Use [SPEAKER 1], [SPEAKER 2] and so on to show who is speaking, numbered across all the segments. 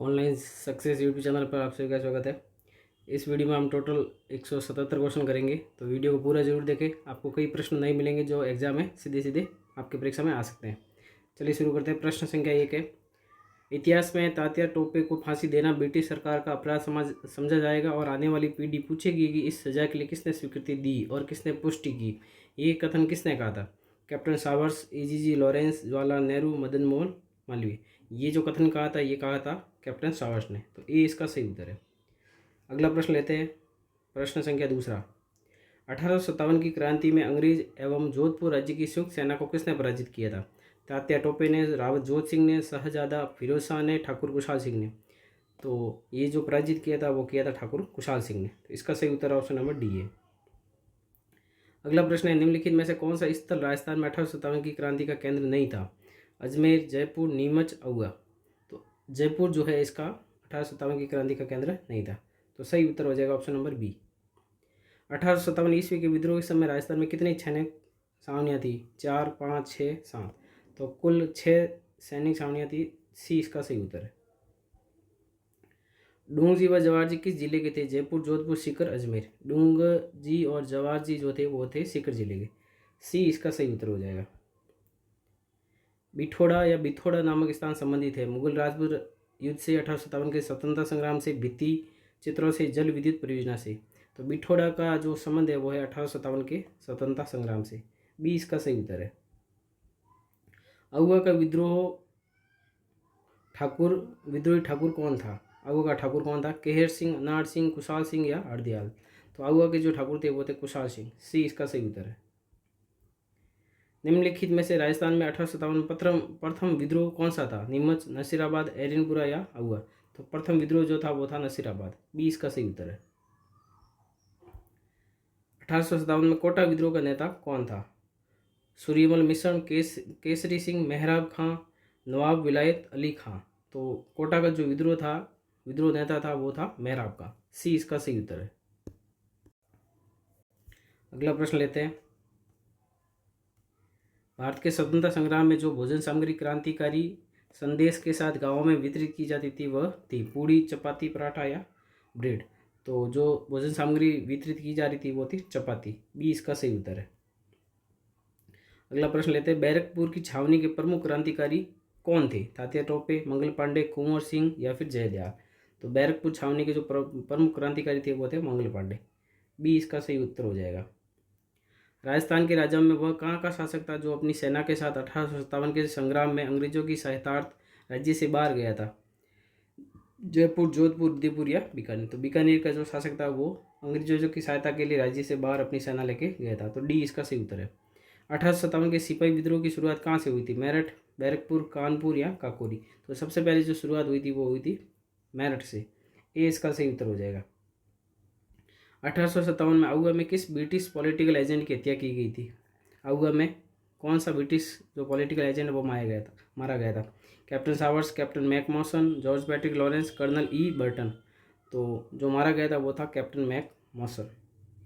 [SPEAKER 1] Online success YouTube channel पर आप सभी का स्वागत है। इस वीडियो में हम टोटल 177 क्वेश्चन करेंगे, तो वीडियो को पूरा जरूर देखें। आपको कई प्रश्न नहीं मिलेंगे जो एग्जाम में सीधे सीधे आपके परीक्षा में आ सकते हैं। चलिए शुरू करते हैं। प्रश्न संख्या 1 है, इतिहास में तात्या टोपे को फांसी देना ब्रिटिश सरकार का अपराध समझा जाएगा और आने वाली पीढ़ी पूछेगी कि इस सजा के लिए किसने स्वीकृति दी और किसने पुष्टि की। ये कथन किसने कहा था? Captain Sowers, AGG Lawrence, Jawaharlal Nehru, Madan Mohan Malviya. ये जो कथन कहा था ये कहा था कैप्टन सावर्स ने, तो ये इसका सही उत्तर है। अगला प्रश्न लेते हैं। प्रश्न संख्या 2, 1857 की क्रांति में अंग्रेज एवं जोधपुर राज्य की संयुक्त सेना को किसने पराजित किया था? तात्या टोपे ने, रावत जोत सिंह ने, शहजादा फिरोज शाह ने, ठाकुर कुशाल सिंह ने। तो ये जो पराजित किया था वो किया था ठाकुर कुशाल सिंह ने, तो इसका सही उत्तर ऑप्शन नंबर डी है। अगला प्रश्न है, निम्नलिखित में से कौन सा स्थल राजस्थान में 1857 की क्रांति का केंद्र नहीं था? अजमेर, जयपुर, नीमच, आउवा। तो जयपुर जो है इसका 1857 की क्रांति का केंद्र नहीं था, तो सही उत्तर हो जाएगा ऑप्शन नंबर बी। 1857 ईस्वी के विद्रोह के समय राजस्थान में कितनी सैनिक छावनियाँ थी? 4, 5, 6, 7। तो कुल 6 सैनिक छावनियाँ थी। सी इसका सही उत्तर है। डूंग जी व जवाहर जी किस जिले के थे? जयपुर, जोधपुर, सीकर, अजमेर। डूंग जी और जवाहर जी जो थे वो थे सीकर जिले के। सी इसका सही उत्तर हो जाएगा। बिठोड़ा या बिथोड़ा नामक स्थान संबंधित है? मुगल राजपूत युद्ध से, 1857 के स्वतंत्रता संग्राम से, भित्ति चित्रों से, जल विद्युत परियोजना से। तो बिठोड़ा का जो संबंध है वो है 1857 के स्वतंत्रता संग्राम से। बी इसका सही उत्तर है। आउवा का विद्रोही ठाकुर कौन था? आउवा का ठाकुर कौन था? केहर सिंह, अनार सिंह, कुशाल सिंह या हरदयाल। तो आउवा के जो ठाकुर थे वो थे कुशाल सिंह। सी इसका सही उत्तर है। निम्नलिखित में से राजस्थान में 1857 प्रथम विद्रोह कौन सा था? नीमच, नसीराबाद, एरनपुरा या आउवा। तो प्रथम विद्रोह जो था वो था नसीराबाद। बी इसका सही उत्तर है। 1857 में कोटा विद्रोह का नेता कौन था? सूर्यमल मिश्र, केसरी सिंह, मेहराब खां, नवाब विलायत अली खां। तो कोटा का जो विद्रोह नेता था वो था मेहराब का। सी इसका सही उत्तर है। अगला प्रश्न लेते हैं। भारत के स्वतंत्रता संग्राम में जो भोजन सामग्री क्रांतिकारी संदेश के साथ गांवों में वितरित की जाती थी वह थी पूड़ी, चपाती, पराठा या ब्रेड। तो जो भोजन सामग्री वितरित की जा रही थी वो थी चपाती। बी इसका सही उत्तर है। अगला प्रश्न लेते हैं। बैरकपुर की छावनी के प्रमुख क्रांतिकारी कौन थे? तात्या टोपे, मंगल पांडे, कुंवर सिंह या फिर जयदयाल। तो बैरकपुर छावनी के जो प्रमुख क्रांतिकारी थे वो थे मंगल पांडे। बी इसका सही उत्तर हो जाएगा। राजस्थान के राजाओं में वह कहाँ का शासक था जो अपनी सेना के साथ 1857 के संग्राम में अंग्रेजों की सहायतार्थ राज्य से बाहर गया था? जयपुर, जोधपुर, उदयपुर या बीकानेर। तो बीकानेर का जो शासक था वो अंग्रेजों की सहायता के लिए राज्य से बाहर अपनी सेना लेके गया था। तो डी इसका सही उत्तर है। 1857 के सिपाही विद्रोह की शुरुआत कहाँ से हुई थी? मेरठ, बैरकपुर, कानपुर या काकोरी। तो सबसे पहले जो शुरुआत हुई थी वो हुई थी मेरठ से। ए इसका सही उत्तर हो जाएगा। 1857 में आउवा में किस ब्रिटिश पॉलिटिकल एजेंट की हत्या की गई थी? आउवा में कौन सा ब्रिटिश जो पॉलिटिकल एजेंट है वो मारा गया था? Captain Sowers, captain Macmason, George Patrick Lawrence, colonel E Burton. तो जो मारा गया था वो था कैप्टन मैकमॉसन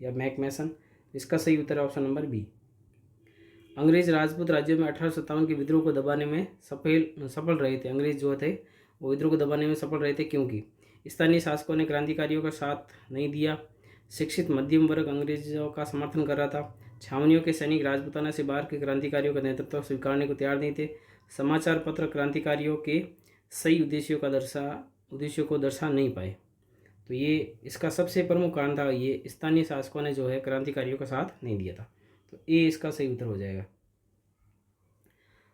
[SPEAKER 1] या मैकमेसन। इसका सही उत्तर है ऑप्शन नंबर बी। अंग्रेज राजपूत राज्यों में 1857 के विद्रोह को दबाने में सफल रहे थे। अंग्रेज जो थे वो विद्रोह को दबाने में सफल रहे थे क्योंकि स्थानीय शासकों ने क्रांतिकारियों का साथ नहीं दिया, शिक्षित मध्यम वर्ग अंग्रेजों का समर्थन कर रहा था, छावनियों के सैनिक राजपूताना से बाहर के क्रांतिकारियों का नेतृत्व स्वीकारने को तैयार नहीं थे, समाचार पत्र क्रांतिकारियों के सही उद्देश्यों को दर्शा नहीं पाए। तो ये इसका सबसे प्रमुख कारण था, ये स्थानीय शासकों ने जो है क्रांतिकारियों का साथ नहीं दिया था। तो ये इसका सही उत्तर हो जाएगा।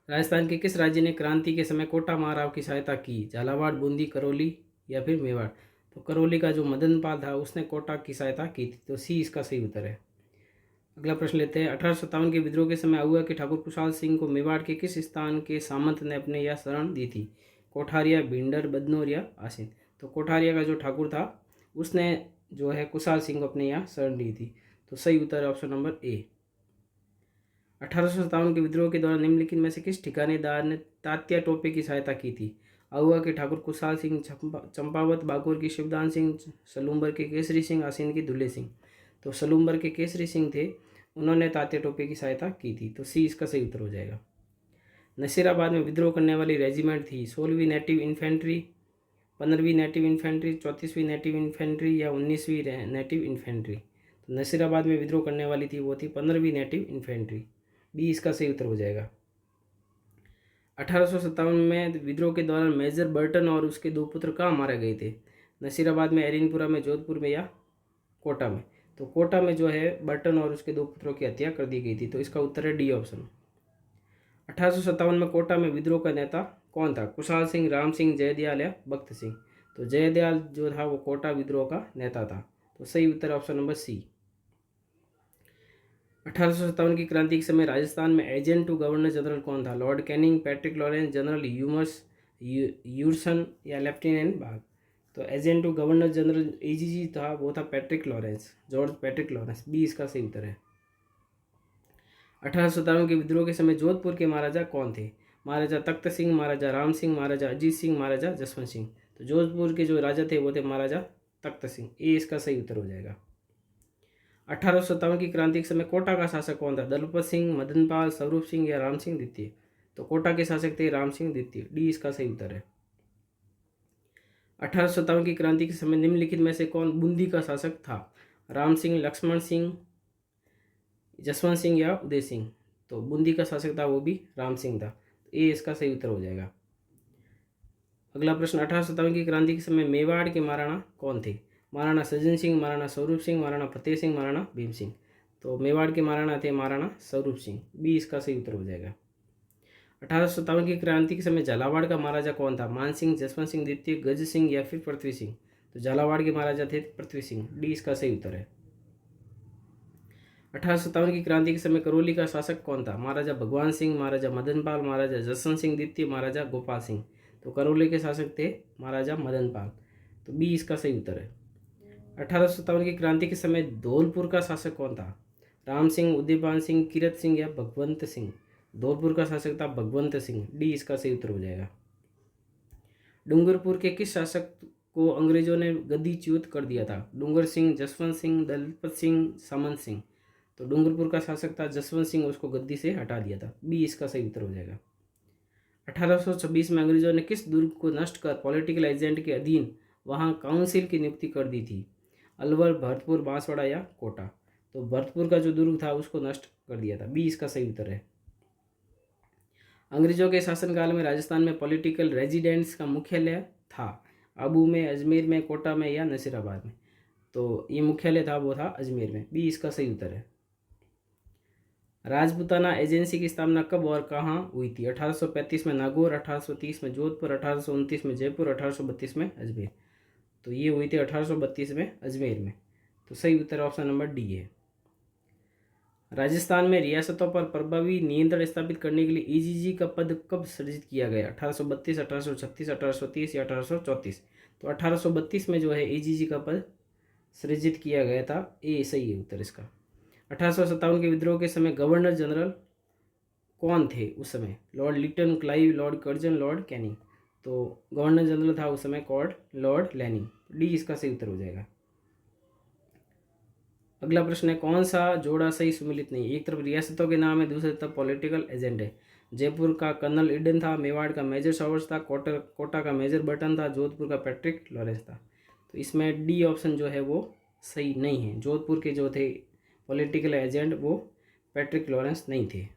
[SPEAKER 1] राजस्थान के किस राज्य ने क्रांति के समय कोटा महाराव की सहायता की? झालावाड़, बूंदी, करौली या फिर मेवाड़। तो करौली का जो मदन पाल था उसने कोटा की सहायता की थी। तो सी इसका सही उत्तर है। अगला प्रश्न लेते हैं। 1857 के विद्रोह के समय आउवा के ठाकुर कुशाल सिंह को मेवाड़ के किस स्थान के सामंत ने अपने यह शरण दी थी? कोठारिया, भिंडर, बदनौर या आसीन। तो कोठारिया का जो ठाकुर था उसने जो है कुशाल सिंह को अपने यहाँ शरण दी थी। तो सही उत्तर है ऑप्शन नंबर ए। 1857 के विद्रोह के दौरान निम्नलिखित में से किस ठिकानेदार ने तात्या टोपे की सहायता की थी? आउवा के ठाकुर कुशाल सिंह, चंपावत बागौर की शिवदान सिंह, सलूम्बर के केसरी सिंह, आसीन के दुल्ले सिंह। तो सलूम्बर के केसरी सिंह थे, उन्होंने तात्या टोपे की सहायता की थी। तो सी इसका सही उत्तर हो जाएगा। नसीराबाद में विद्रोह करने वाली रेजिमेंट थी 16वीं नेटिव इन्फेंट्री, 15वीं नेटिव इन्फेंट्री, 34वीं नेटिव इन्फेंट्री या 19वीं नेटिव इन्फेंट्री। तो नसीराबाद में विद्रोह करने वाली थी वो थी 15वीं नेटिव इन्फेंट्री। बी इसका सही उत्तर हो जाएगा। 1857 में विद्रोह के दौरान मेजर बर्टन और उसके 2 पुत्र कहाँ मारे गए थे? नसीराबाद में, एरिनपुरा में, जोधपुर में या कोटा में? तो कोटा में जो है बर्टन और उसके 2 पुत्रों की हत्या कर दी गई थी। तो इसका उत्तर है डी ऑप्शन। 1857 में कोटा में विद्रोह का नेता कौन था? कुशाल सिंह, राम सिंह, जयदयाल या भक्त सिंह? तो जयदयाल जो था वो कोटा विद्रोह का नेता था। तो सही उत्तर ऑप्शन नंबर सी। 1857 की क्रांति के समय राजस्थान में एजेंट टू गवर्नर जनरल कौन था? Lord Canning, Patrick Lawrence, general Humes Urson या लेफ्टिनेंट बाग? तो agent to governor general AGG था वो था Patrick Lawrence, George Patrick Lawrence. B इसका सही उत्तर है। 1857 के विद्रोह के समय जोधपुर के महाराजा कौन थे? महाराजा तख्त सिंह, महाराजा राम सिंह, महाराजा अजीत सिंह, महाराजा जसवंत सिंह? तो जोधपुर के जो राजा थे वो थे महाराजा तख्त सिंह। ए इसका सही उत्तर हो जाएगा। 1857 की क्रांति के समय कोटा का शासक कौन था? दलपत सिंह, मदनपाल, स्वरूप सिंह या राम सिंह द्वितीय? तो कोटा के शासक थे राम सिंह द्वितीय। डी इसका सही उत्तर है। 1857 की क्रांति के समय निम्नलिखित में से कौन बूंदी का शासक था? राम सिंह, लक्ष्मण सिंह, जसवंत सिंह या उदय सिंह? तो बूंदी का शासक था वो भी राम सिंह था। ए इसका सही उत्तर हो जाएगा। अगला प्रश्न, 1857 की क्रांति के समय मेवाड़ के महाराणा कौन थे? महाराणा सज्जन सिंह, महाराणा स्वरूप सिंह, महाराणा फतेह सिंह, महाराणा भीम सिंह? तो मेवाड़ के महाराणा थे महाराणा स्वरूप सिंह। बी इसका सही उत्तर हो जाएगा। 1857 की क्रांति के समय झालावाड़ का महाराजा कौन था? मान सिंह, जसवंत सिंह द्वितीय, गज सिंह या फिर पृथ्वी सिंह? तो झालावाड़ के महाराजा थे पृथ्वी सिंह। डी इसका सही उत्तर है। 1857 की क्रांति के समय करौली का शासक कौन था? महाराजा भगवान सिंह, महाराजा मदनपाल, महाराजा जसवंत सिंह द्वितीय, महाराजा गोपाल सिंह? तो करौली के शासक थे महाराजा मदनपाल। तो बी इसका सही उत्तर है। 1857 की क्रांति के समय धौलपुर का शासक कौन था? राम सिंह, उदयपाल सिंह, कीरत सिंह या भगवंत सिंह? धौलपुर का शासक था भगवंत सिंह। डी इसका सही उत्तर हो जाएगा। डूंगरपुर के किस शासक को अंग्रेजों ने गद्दीच्युत कर दिया था? डूंगर सिंह, जसवंत सिंह, दलपत सिंह, सामंत सिंह? तो डूंगरपुर का शासक था जसवंत सिंह, उसको गद्दी से हटा दिया था। बी इसका सही उत्तर हो जाएगा। 1826 में अंग्रेजों ने किस दुर्ग को नष्ट कर पॉलिटिकल एजेंट के अधीन वहां काउंसिल की नियुक्ति कर दी थी? अलवर, भरतपुर, बांसवाड़ा या कोटा? तो भरतपुर का जो दुर्ग था उसको नष्ट कर दिया था। बी इसका सही उत्तर है। अंग्रेजों के शासनकाल में राजस्थान में पॉलिटिकल रेजिडेंट्स का मुख्यालय था आबू में, अजमेर में, कोटा में या नसीराबाद में? तो ये मुख्यालय था वो था अजमेर में। बी इसका सही उत्तर है। राजपूताना एजेंसी की स्थापना कब और कहाँ हुई थी? 1835 में नागौर, 1830 में जोधपुर, 1829 में जयपुर, 1832 में अजमेर? तो ये हुई थी 1832 में अजमेर में। तो सही उत्तर ऑप्शन नंबर डी है। राजस्थान में रियासतों पर प्रभावी नियंत्रण स्थापित करने के लिए ईजीजी का पद कब सृजित किया गया? 1832, 1836, 1830 या 1834? तो 1832 में जो है ईजीजी का पद सृजित किया गया था। ए सही है उत्तर इसका। 1857 के विद्रोह के समय गवर्नर जनरल कौन थे उस समय? Lord Lytton, Clive, Lord Curzon, Lord Canning? तो गवर्नर जनरल था उस समय लॉर्ड लैनिंग। डी इसका सही उत्तर हो जाएगा। अगला प्रश्न है, कौन सा जोड़ा सही सुमिलित नहीं? एक तरफ रियासतों के नाम है, दूसरी तरफ पॉलिटिकल एजेंट है। जयपुर का कर्नल ईडन था, मेवाड़ का मेजर सॉवर्स था, कोटा का मेजर बर्टन था, जोधपुर का पैट्रिक लॉरेंस था? तो इसमें डी ऑप्शन जो है वो सही नहीं है। जोधपुर के जो थे पॉलिटिकल एजेंट वो पैट्रिक लॉरेंस नहीं थे।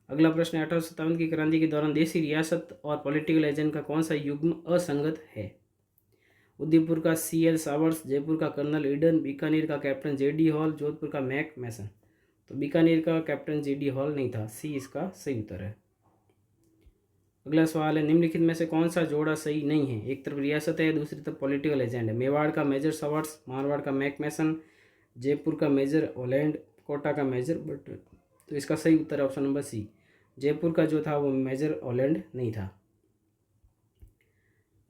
[SPEAKER 1] अगला प्रश्न है, 1857 की क्रांति के दौरान देशी रियासत और पॉलिटिकल एजेंट का कौन सा युग्म असंगत है? उदयपुर का CL सावर्स, जयपुर का कर्नल ईडन, बीकानेर का कैप्टन JD हॉल, जोधपुर का मैक मैसन? तो बीकानेर का कैप्टन JD हॉल नहीं था। सी इसका सही उत्तर है। अगला सवाल है, निम्नलिखित में से कौन सा जोड़ा सही नहीं है? एक तरफ रियासत है, दूसरी तरफ पॉलिटिकल एजेंट है। मेवाड़ का मेजर सवर्स, मारवाड़ का मैक मैसन, जयपुर का मेजर ओलैंड, कोटा का मेजर बर्टन? तो इसका सही उत्तर है ऑप्शन नंबर सी। जयपुर का जो था वो मेजर ओलैंड नहीं था।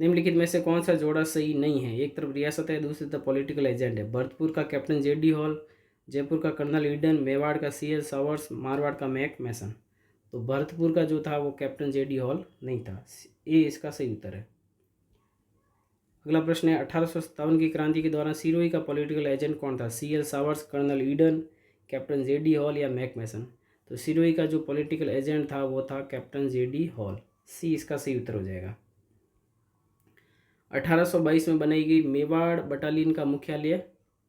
[SPEAKER 1] निम्नलिखित में से कौन सा जोड़ा सही नहीं है? एक तरफ रियासत है, दूसरी तरफ पॉलिटिकल एजेंट है। भरतपुर का कैप्टन JD हॉल, जयपुर का कर्नल ईडन, मेवाड़ का CL सावर्स, मारवाड़ का मैक मैसन? तो भरतपुर का जो था वो कैप्टन JD हॉल नहीं था। ए इसका सही उत्तर है। अगला प्रश्न है, 1857 की क्रांति के दौरान सिरोही का पॉलिटिकल एजेंट कौन था? CL Showers, colonel Eden, captain JD Hall या मैक मैसन? तो सिरोही का जो पॉलिटिकल एजेंट था वो था कैप्टन JD हॉल। सी इसका सही उत्तर हो जाएगा। 1822 में बनाई गई मेवाड़ बटालियन का मुख्यालय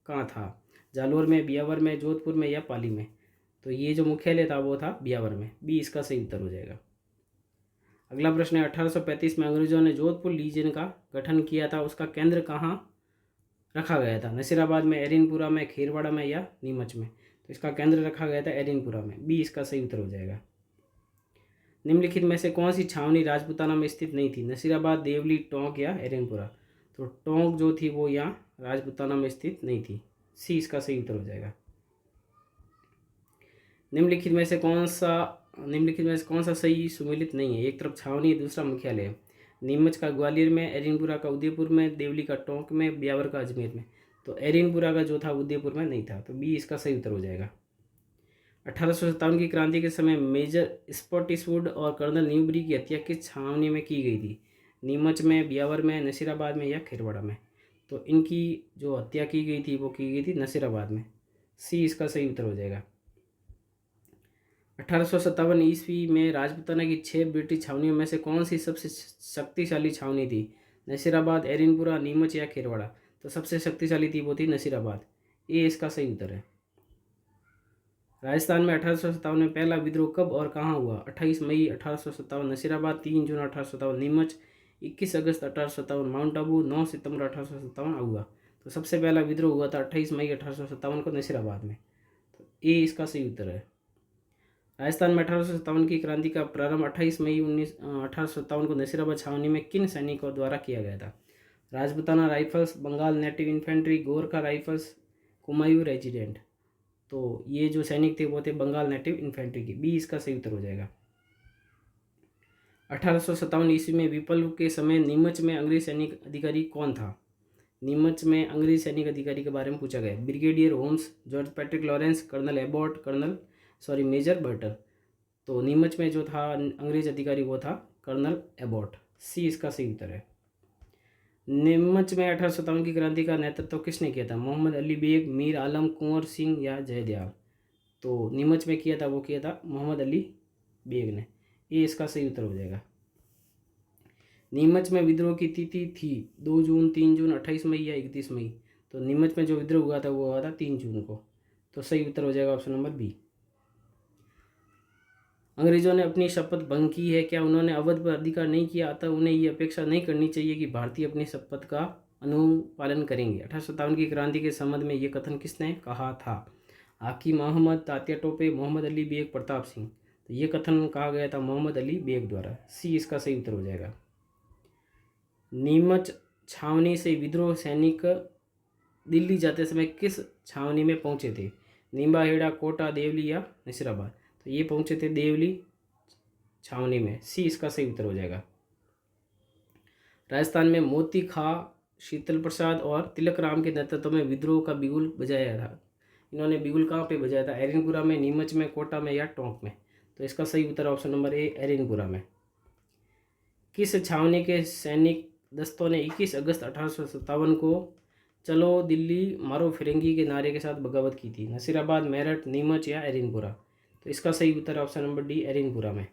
[SPEAKER 1] कहाँ था? जालोर में, ब्यावर में, जोधपुर में या पाली में? तो ये जो मुख्यालय था वो था ब्यावर में। बी इसका सही उत्तर हो जाएगा। अगला प्रश्न है 1835 में अंग्रेजों ने जोधपुर लीजन का गठन किया था, उसका केंद्र कहाँ रखा गया था? नसीराबाद में, एरिनपुरा में, खेरवाड़ा में या नीमच में? तो इसका केंद्र रखा गया था एरिनपुरा में। बी इसका सही उत्तर हो जाएगा। निम्नलिखित में से कौन सी छावनी राजपूताना में स्थित नहीं थी? नसीराबाद, देवली, टोंक या एरिनपुरा? तो टोंक जो थी वो यहाँ राजपूताना में स्थित नहीं थी। सी इसका सही उत्तर हो जाएगा। निम्नलिखित में से कौन सा सही सुमेलित नहीं है? एक तरफ छावनी है, दूसरा मुख्यालय है। नीमच का ग्वालियर में, एरिनपुरा का उदयपुर में, देवली का टोंक में, ब्यावर का अजमेर में? तो एरिनपुरा का जो था उदयपुर में नहीं था। तो बी इसका सही उत्तर हो जाएगा। 1857 की क्रांति के समय मेजर स्पॉटिसवुड और कर्नल न्यूबरी की हत्या किस छावनी में की गई थी? नीमच में, ब्यावर में, नसीराबाद में या खेरवाड़ा में? तो इनकी जो हत्या की गई थी वो की गई थी नसीराबाद में। सी इसका सही उत्तर हो जाएगा। 1857 ईस्वी में राजपूताना की 6 ब्रिटिश छावनियों में से कौन सी सबसे शक्तिशाली छावनी थी? नसीराबाद, एरिनपुरा, नीमच या खेरवाड़ा? तो सबसे शक्तिशाली थी वो थी नसीराबाद। ये इसका सही उत्तर है। राजस्थान में 1857 में पहला विद्रोह कब और कहाँ हुआ? 28 मई 1857 नसीराबाद, 3 जून 1857 नीमच, 21 अगस्त 1857 माउंट आबू, 9 सितंबर 1857 आहुआ? तो सबसे पहला विद्रोह हुआ था 28 मई 1857 को नसीराबाद में। तो ये इसका सही उत्तर है। राजस्थान में 1857 की क्रांति का प्रारंभ 28 मई 1857 को नसीराबाद छावनी में किन सैनिकों द्वारा किया गया था? Rajputana rifles, Bengal native infantry, Gorkha rifles, Kumaon resident? तो ये जो सैनिक थे वो थे बंगाल नेटिव इन्फेंट्री की। बी इसका सही उत्तर हो जाएगा। 1857 ईस्वी में विप्लव के समय नीमच में अंग्रेज सैनिक अधिकारी कौन था? नीमच में अंग्रेज सैनिक अधिकारी के बारे में पूछा गया। Brigadier Holmes, George Patrick Lawrence, colonel Abbott, major Burton? तो नीमच में जो था अंग्रेज अधिकारी वो था कर्नल एबॉट। सी इसका सही उत्तर है। नीमच में 1857 की क्रांति का नेतृत्व किसने किया था? मोहम्मद अली बेग, मीर आलम, कुंवर सिंह या जयदयाल? तो नीमच में किया था वो किया था मोहम्मद अली बेग ने। ये इसका सही उत्तर हो जाएगा। नीमच में विद्रोह की तिथि थी 2 जून, 3 जून, 28 मई या 31 मई? तो नीमच में जो विद्रोह हुआ था वो हुआ था 3 जून को। तो सही उत्तर हो जाएगा ऑप्शन नंबर बी। अंग्रेजों ने अपनी शपथ भंग की है, क्या उन्होंने अवध पर अधिकार नहीं किया, अतः उन्हें ये अपेक्षा नहीं करनी चाहिए कि भारतीय अपनी शपथ का अनुपालन करेंगे? 1857 की क्रांति के संबंध में ये कथन किसने कहा था? हाकिम अहमद, तात्या टोपे, मोहम्मद अली बेग, प्रताप सिंह? तो ये कथन कहा गया था मोहम्मद अली बेग द्वारा। सी इसका सही उत्तर हो जाएगा। नीमच छावनी से विद्रोह सैनिक दिल्ली जाते समय किस छावनी में पहुंचे थे? निम्बाहेड़ा, कोटा, देवली या नसीराबाद? तो ये पहुंचे थे देवली छावनी में। सी इसका सही उत्तर हो जाएगा। राजस्थान में मोती खा, शीतल प्रसाद और तिलक राम के नेतृत्व में विद्रोह का बिगुल बजाया था। इन्होंने बिगुल कहाँ पे बजाया था? एरिनपुरा में, नीमच में, कोटा में या टोंक में? तो इसका सही उत्तर ऑप्शन नंबर ए एरिनपुरा में। किस छावनी के सैनिक दस्तों ने 21 अगस्त 1857 को चलो दिल्ली मारो फिरंगी के नारे के साथ बगावत की थी? नसीराबाद, मेरठ, नीमच या एरिनपुरा? तो इसका सही उत्तर ऑप्शन नंबर डी एरिनपुरा में।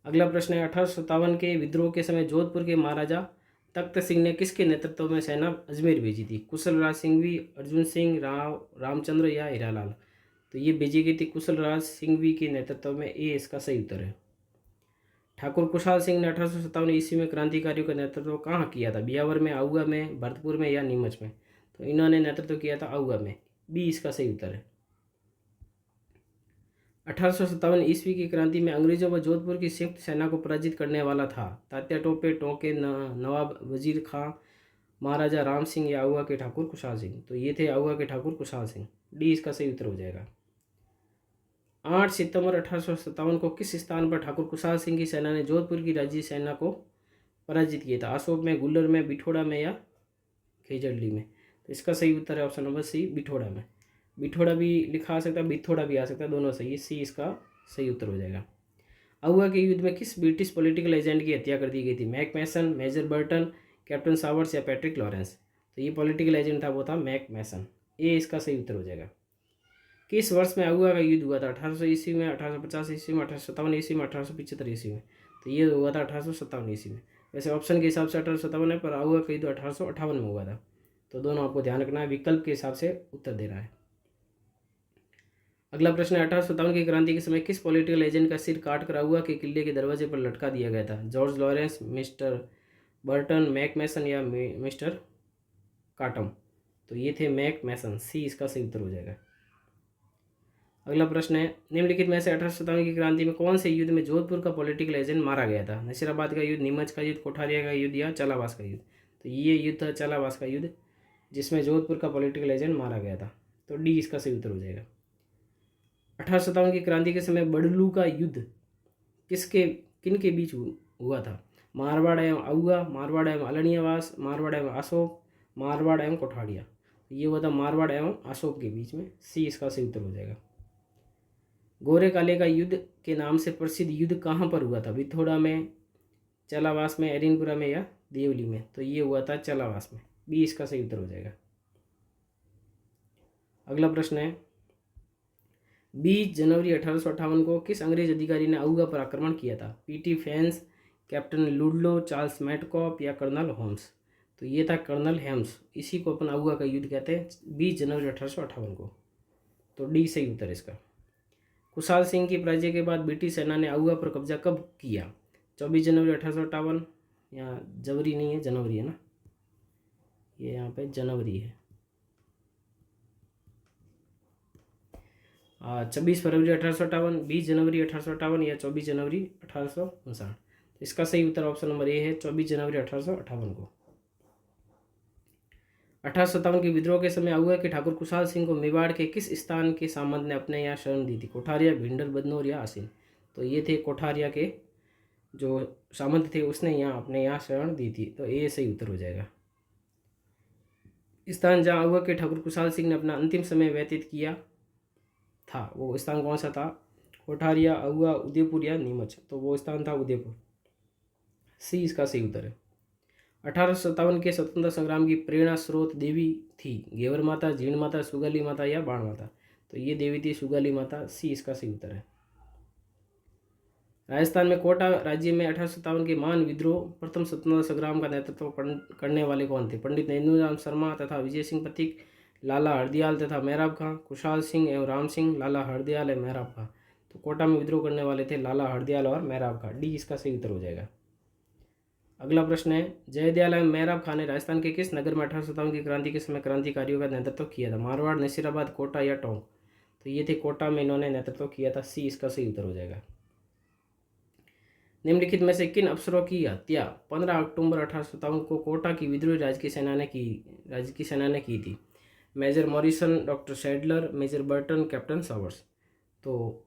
[SPEAKER 1] अगला प्रश्न है 1857 के विद्रोह के समय जोधपुर के महाराजा तख्त सिंह ने किसके नेतृत्व में सेना अजमेर भेजी थी? कुशल राज सिंघवी, अर्जुन सिंह, रामचंद्र या हीरालाल? तो ये भेजी गई थी कुशल राज सिंघवी के नेतृत्व में। ए इसका सही उत्तर है। ठाकुर कुशाल सिंह ने 1857 ईस्वी में क्रांतिकारियों का नेतृत्व कहाँ किया था? ब्यावर में, आहुआ में, भरतपुर में या नीमच में? तो इन्होंने नेतृत्व किया था आहुआ में। बी इसका सही उत्तर है। 1857 ईस्वी की क्रांति में अंग्रेजों व जोधपुर की संयुक्त सेना को पराजित करने वाला था? तात्या टोपे, टोंके नवाब वजीर खां, महाराजा राम सिंह या आहुआ के ठाकुर कुशाल सिंह? तो ये थे आहुआ के ठाकुर कुशाल सिंह। डी इसका सही उत्तर हो जाएगा। 8 सितंबर 1857 को किस स्थान पर ठाकुर कुशाल सिंह की सेना ने जोधपुर की राज्य सेना को पराजित किया था? आसोप में, गुल्लर में, बिठोड़ा में या खेजड़ली में? तो इसका सही उत्तर है ऑप्शन नंबर सी बिठोड़ा में। बिठोड़ा भी लिखा आ सकता है, बिथोड़ा भी आ सकता है, दोनों सही है। सी इसका सही उत्तर हो जाएगा। आहुआ के युद्ध में किस ब्रिटिश पॉलिटिकल एजेंट की हत्या कर दी गई थी? मैक मैसन, मेजर बर्टन, कैप्टन सावर्स या पैट्रिक लॉरेंस? तो ये पॉलिटिकल एजेंट था वो था मैक मैसन। ए इसका सही उत्तर हो जाएगा। किस वर्ष में आहुआ का युद्ध हुआ था? 1800 ईस्वी में, 1850 ईस्वी में, 1857 ईस्वी में, 1875 ईस्वी में? तो ये हुआ था 1857 ईस्वी में। वैसे ऑप्शन के हिसाब से 1857 है, पर आऊगा का युद्ध 1858 में हुआ था। तो दोनों आपको ध्यान रखना है, विकल्प के हिसाब से उत्तर देना है। अगला प्रश्न है, 1857 की क्रांति के समय किस पॉलिटिकल एजेंट का सिर काट कर आऊगा के किले के दरवाजे पर लटका दिया गया था? George Lawrence, mister Burton, Mac Mason या मिस्टर काटम? तो ये थे मैक मैसन, सी इसका सही उत्तर हो जाएगा। अगला प्रश्न है, निम्नलिखित में से 1857 की क्रांति में कौन से युद्ध में जोधपुर का पॉलिटिकल एजेंट मारा गया था? नसीराबाद का युद्ध, नीमच का युद्ध, कोठारिया का युद्ध या चालावास का युद्ध? तो ये युद्ध था चालावास का युद्ध, जिसमें जोधपुर का पॉलिटिकल एजेंट मारा गया था। तो डी इसका सही उत्तर हो जाएगा। 1857 की क्रांति के समय बडलू का युद्ध किन के बीच हुआ था? मारवाड़ एवं आऊगा, मारवाड़ एवं अलणियावास, मारवाड़ एवं आसोप, मारवाड़ एवं कोठारिया? ये हुआ था मारवाड़ एवं आसोप के बीच में, सी इसका सही उत्तर हो जाएगा। गोरे काले का युद्ध के नाम से प्रसिद्ध युद्ध कहाँ पर हुआ था? विथोड़ा में, चलावास में, एरिनपुरा में या देवली में? तो ये हुआ था चलावास में, बी इसका सही उत्तर हो जाएगा। अगला प्रश्न है, 20 जनवरी 1858 को किस अंग्रेज अधिकारी ने आऊगा पर आक्रमण किया था? PT Fens, captain Ludlow, Charles Metcalfe या कर्नल होम्स? तो ये था कर्नल हेम्स, इसी को अपन आऊगा का युद्ध कहते हैं, 20 जनवरी 1858 को। तो डी सही उत्तर इसका। खुशहाल सिंह की पराजय के बाद ब्रिटिश सेना ने आऊगा पर कब्जा कब किया? 24 जनवरी 1858, यहाँ जनवरी नहीं है, जनवरी है ना, ये यहाँ पे जनवरी है। 26 फरवरी 1858, 20 जनवरी 1858 या 24 जनवरी 1859? इसका सही उत्तर ऑप्शन नंबर ए है, 24 जनवरी 1858 को। 1857 के विद्रोह के समय आऊगा के ठाकुर खुशहाल सिंह को मेवाड़ के किस स्थान के सामंत ने अपने यहाँ शरण दी थी? कोठारिया, भिंडर, बदनौर या आसीन? तो ये थे कोठारिया के जो सामंत थे, उसने यहाँ अपने यहाँ शरण दी थी। तो ये सही उत्तर हो जाएगा। स्थान जहाँ आऊगा के ठाकुर खुशहाल सिंह ने अपना अंतिम समय व्यतीत किया था, वो स्थान कौन सा था? कोठारिया, आऊगा, उदयपुर या नीमच? तो वो स्थान था उदयपुर, सी इसका सही उत्तर है। 1857 के स्वतंत्रता संग्राम की प्रेरणा स्रोत देवी थी? घेवर माता, जीण माता, सुगाली माता या बाण माता? तो ये देवी थी सुगाली माता, सी इसका सही उत्तर है। राजस्थान में कोटा राज्य में 1857 के महान विद्रोह प्रथम स्वतंत्रता संग्राम का नेतृत्व करने वाले कौन थे? पंडित नरेंद्र शर्मा तथा विजय सिंह पथिक, लाला हरदयाल तथा मेहराब खां, खुशहाल सिंह एवं राम सिंह, लाला हरदयाल एवं मेहराब खां? तो कोटा में विद्रोह करने वाले थे लाला हरदयाल और मेहराब खां, डी इसका सही उत्तर हो जाएगा। अगला प्रश्न है, जयदयाल एवं मेहराब खां ने राजस्थान के किस नगर में 1857 की क्रांति के समय क्रांतिकारियों का नेतृत्व किया था? मारवाड़, नसीराबाद, कोटा या टोंक? तो ये थे कोटा में इन्होंने नेतृत्व किया था, सी इसका सही उत्तर हो जाएगा। निम्नलिखित में से किन अफसरों की हत्या 15 अक्टूबर 1857 को कोटा की विद्रोही राजकीय सेना ने की थी? Major Morrison, doctor Sadler, major Burton, captain Sowers? तो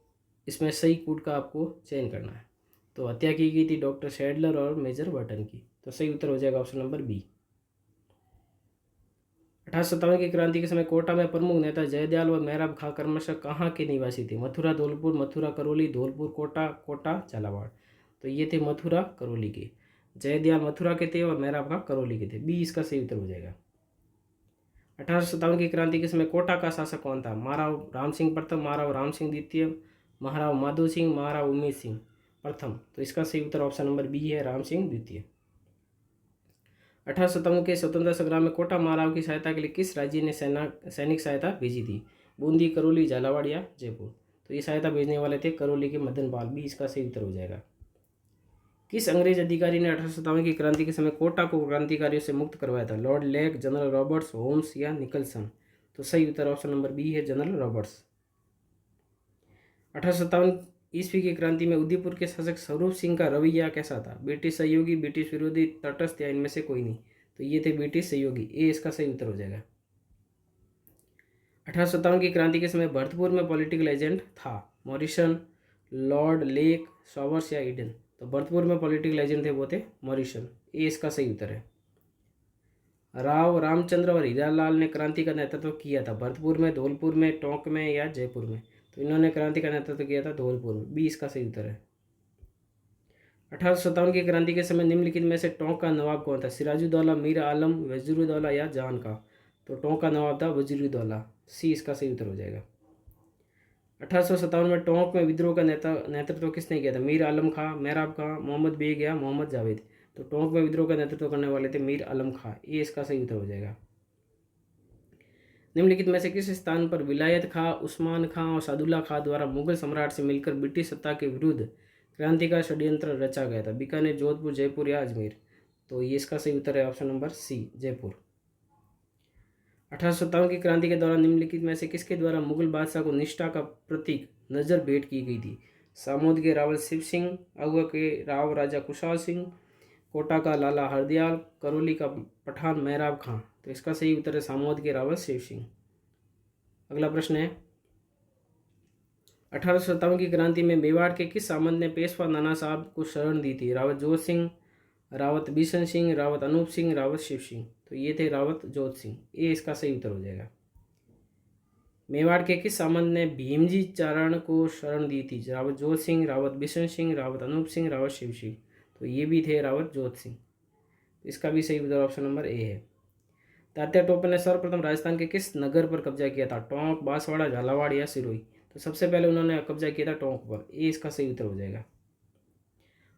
[SPEAKER 1] इसमें सही कूट का आपको चयन करना है। तो हत्या की गई थी डॉक्टर सैडलर और मेजर बर्टन की, तो सही उत्तर हो जाएगा ऑप्शन नंबर बी। 1857 की क्रांति के समय कोटा में प्रमुख नेता जयदयाल व मेहराब खां क्रमशः कहाँ के निवासी थे? मथुरा, धौलपुर, मथुरा करौली, धौलपुर कोटा, कोटा झालावाड़? तो ये थे मथुरा करौली के। जयदयाल मथुरा के थे और मेहराब खां करौली के थे, बी इसका सही उत्तर हो जाएगा। 1857 की क्रांति के समय कोटा का शासक कौन था? महाराव राम सिंह प्रथम, महाराव राम सिंह द्वितीय, महाराव माधो सिंह, महाराव उमेश सिंह प्रथम? तो इसका सही उत्तर ऑप्शन नंबर बी है, राम सिंह द्वितीय। 1857 के स्वतंत्रता संग्राम में कोटा महाराव की सहायता के लिए किस राज्य ने सैनिक सहायता भेजी थी? बूंदी, करौली, झालावाड़ या जयपुर? तो ये सहायता भेजने वाले थे करौली के मदन पाल, बी इसका सही उत्तर हो जाएगा। किस अंग्रेज अधिकारी ने 1857 की क्रांति के समय कोटा को क्रांतिकारियों से मुक्त करवाया था? Lord Lake, general Roberts, Holmes या निकलसन? तो सही उत्तर ऑप्शन नंबर बी है, जनरल रॉबर्ट्स। 1857 ईस्वी की क्रांति में उदयपुर के शासक स्वरूप सिंह का रवैया कैसा था? ब्रिटिश सहयोगी, ब्रिटिश विरोधी, तटस्थ या इनमें से कोई नहीं? तो ये थे ब्रिटिश सहयोगी, ए इसका सही उत्तर हो जाएगा। 1857 की क्रांति के समय भरतपुर में पॉलिटिकल एजेंट था? मॉरिसन, लॉर्ड लेक, सॉवर्स या ईडन? तो भरतपुर में पॉलिटिकल एजेंट थे वो थे मॉरिसन, ए इसका सही उत्तर है। राव रामचंद्र और हीरालाल ने क्रांति का नेतृत्व किया था? भरतपुर में, धौलपुर में, टोंक में या जयपुर में? तो इन्होंने क्रांति का नेतृत्व किया था धौलपुर में, बी इसका सही उत्तर है। 1857 की क्रांति के समय निम्नलिखित में से टोंक का नवाब कौन था? सिराजुद्दौला, मीर आलम, वजीरुद्दौला या जान का? तो टोंक का नवाब था वजीरुद्दौला, सी इसका सही उत्तर हो जाएगा। 1857 में टोंक में विद्रोह का नेतृत्व किसने किया था? मीर आलम खां, मेहराब खां, मोहम्मद बेग या मोहम्मद जावेद? तो टोंक में विद्रोह का नेतृत्व करने वाले थे मीर आलम खां, ये इसका सही उत्तर हो जाएगा। निम्नलिखित में से किस स्थान पर विलायत खां, उस्मान खां और सादुल्ला खां द्वारा मुगल सम्राट से मिलकर ब्रिटिश सत्ता के विरुद्ध क्रांति का षड्यंत्र रचा गया था? बीकानेर, जोधपुर, जयपुर या अजमेर? तो ये इसका सही उत्तर है ऑप्शन नंबर सी, जयपुर। 1857 की क्रांति के दौरान निम्नलिखित में से किसके द्वारा मुगल बादशाह को निष्ठा का प्रतीक नजर भेंट की गई थी? सामोद के रावल शिव सिंह, अहुआ के राव राजा कुशाल सिंह, कोटा का लाला हरदयाल, करौली का पठान मेहराब खां? तो इसका सही उत्तर है सामोद के रावल शिव सिंह। अगला प्रश्न है, 1857 की क्रांति में मेवाड़ के किस सामंत ने पेशवा नाना साहब को शरण दी थी? रावत जोत सिंह, रावत बिशन सिंह, रावत अनूप सिंह, रावत शिव सिंह? तो ये थे रावत जोत सिंह, ये इसका सही उत्तर हो जाएगा। मेवाड़ के किस सामंत ने भीमजी चारण को शरण दी थी? रावत जोत सिंह, रावत बिशन सिंह, रावत अनूप सिंह, रावत शिव सिंह? तो ये भी थे रावत जोत सिंह, इसका भी सही उत्तर ऑप्शन नंबर ए है। तात्या टोपे ने सर्वप्रथम राजस्थान के किस नगर पर कब्जा किया था? टोंक, बांसवाड़ा, झालावाड़ या सिरोही? तो सबसे पहले उन्होंने कब्जा किया था टोंक पर, ये इसका सही उत्तर हो जाएगा।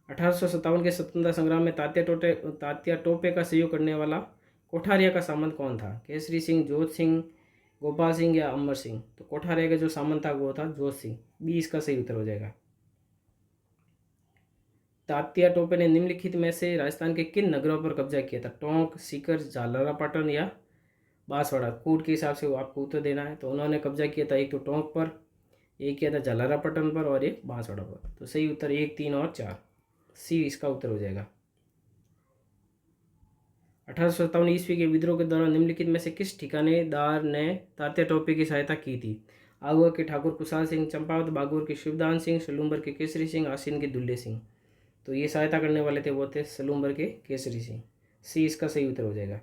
[SPEAKER 1] 1857 के स्वतंत्रता संग्राम में तात्या टोपे का सहयोग करने वाला कोठारिया का सामंत कौन था? केसरी सिंह, जोत सिंह, गोपाल सिंह या अमर सिंह? तो कोठारिया का जो सामंत था वो था जोत सिंह, बी इसका सही उत्तर हो जाएगा। तात्या टोपे ने निम्नलिखित में से राजस्थान के किन नगरों पर कब्जा किया था? टोंक, सीकर, झालरापाटन या बांसवाड़ा? कूट के हिसाब से वो आपको उत्तर देना है। तो उन्होंने कब्जा किया था एक तो टोंक पर, एक किया था झालरापाटन पर और एक बांसवाड़ा पर। तो सही उत्तर 1, 3 और 4, सी इसका उत्तर हो जाएगा। 1857 ईस्वी के विद्रोह के दौरान निम्नलिखित में से किस ठिकानेदार ने तात्या टोपे की सहायता की थी? आहुआ के ठाकुर कुशाल सिंह, चंपावत बागोर के शिवदान सिंह, सलूम्बर के केसरी सिंह, आसीन के दुल्ले सिंह? तो ये सहायता करने वाले थे वो थे सलूम्बर के केसरी सिंह, सी इसका सही उत्तर हो जाएगा।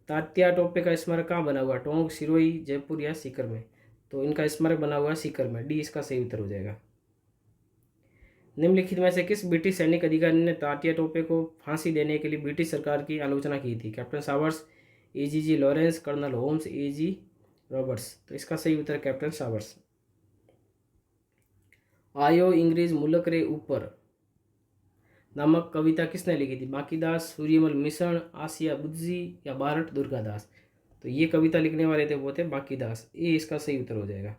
[SPEAKER 1] तात्या टोपे का स्मारक कहाँ बना हुआ? टोंक, सिरोही, जयपुर या सीकर में? तो इनका स्मारक बना हुआ सीकर में, डी इसका सही उत्तर हो जाएगा। निम्नलिखित में से किस ब्रिटिश सैनिक अधिकारी ने तात्या टोपे को फांसी देने के लिए ब्रिटिश सरकार की आलोचना की थी? Captain Sowers, AGG Lawrence, colonel Holmes, AG Roberts? तो इसका सही उत्तर कैप्टन सावर्स। आयो इंग्रेज मुल्क रे ऊपर नामक कविता किसने लिखी थी? बांकीदास, सूर्यमल मिश्रण, आसिया बुद्जी या बारट दुर्गादास? तो ये कविता लिखने वाले थे वो थे बांकीदास, ये इसका सही उत्तर हो जाएगा।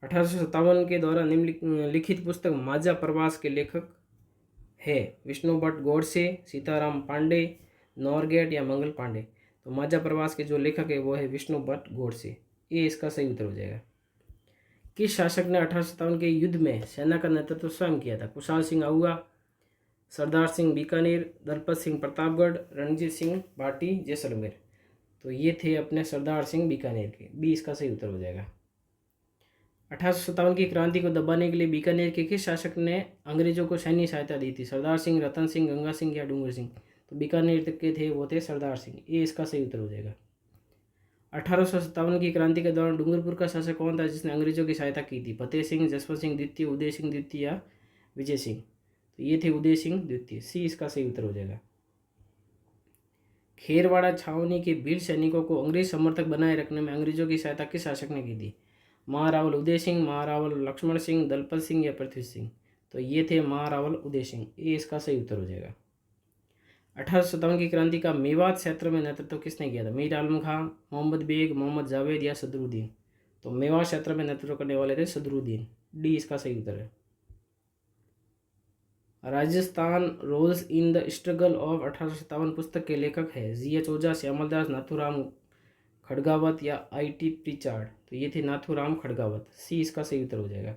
[SPEAKER 1] 1857 के दौरान निम्नलिखित पुस्तक माझा प्रवास के लेखक है? विष्णु भट्ट गोडसे, सीताराम पांडे, नॉरगेट या मंगल पांडे? तो माझा प्रवास के जो लेखक है वो है विष्णु भट्ट गोडसे, ये इसका सही उत्तर हो जाएगा। किस शासक ने 1857 के युद्ध में सेना का नेतृत्व स्वयं किया था? कुशाल सिंह आहुआ, सरदार सिंह बीकानेर, दलपत सिंह प्रतापगढ़, रणजीत सिंह भाटी, जैसलमेर? तो ये थे अपने सरदार सिंह बीकानेर के, बी इसका सही उत्तर हो जाएगा। 1857 की क्रांति को दबाने के लिए बीकानेर के किस शासक ने अंग्रेजों को सैन्य सहायता दी थी? सरदार सिंह, रतन सिंह, गंगा सिंह या डूंगर सिंह? तो बीकानेर के थे वो थे सरदार सिंह, ये इसका सही उत्तर हो जाएगा। 1857 की क्रांति के दौरान डूंगरपुर का शासक कौन था जिसने अंग्रेजों की सहायता की थी? फतेह सिंह, जसवंत सिंह द्वितीय, उदय सिंह द्वितीय या विजय सिंह? तो ये थे उदय सिंह द्वितीय, सी इसका सही उत्तर हो जाएगा। खेरवाड़ा छावनी के भील सैनिकों को अंग्रेज समर्थक बनाए रखने में अंग्रेजों की सहायता किस शासक ने की थी? महारावल उदय सिंह, महारावल लक्ष्मण सिंह, दलपत सिंह या पृथ्वी सिंह? तो ये थे महारावल उदय सिंह, ये इसका सही उत्तर हो जाएगा। 1857 की क्रांति का मेवात क्षेत्र में नेतृत्व किसने किया था? मीर आलम खां, मोहम्मद बेग, मोहम्मद जावेद या सदरुद्दीन? तो मेवात क्षेत्र में नेतृत्व करने वाले थे सदरुद्दीन, डी इसका सही उत्तर है। Rajasthan roles in the struggle of 1857 पुस्तक के लेखक है? जी.एच. ओझा, श्यामलदास, नाथूराम खड़गावत या आई.टी. प्रीचार्ड? तो ये थे नाथूराम खड़गावत, सी इसका सही उत्तर हो जाएगा।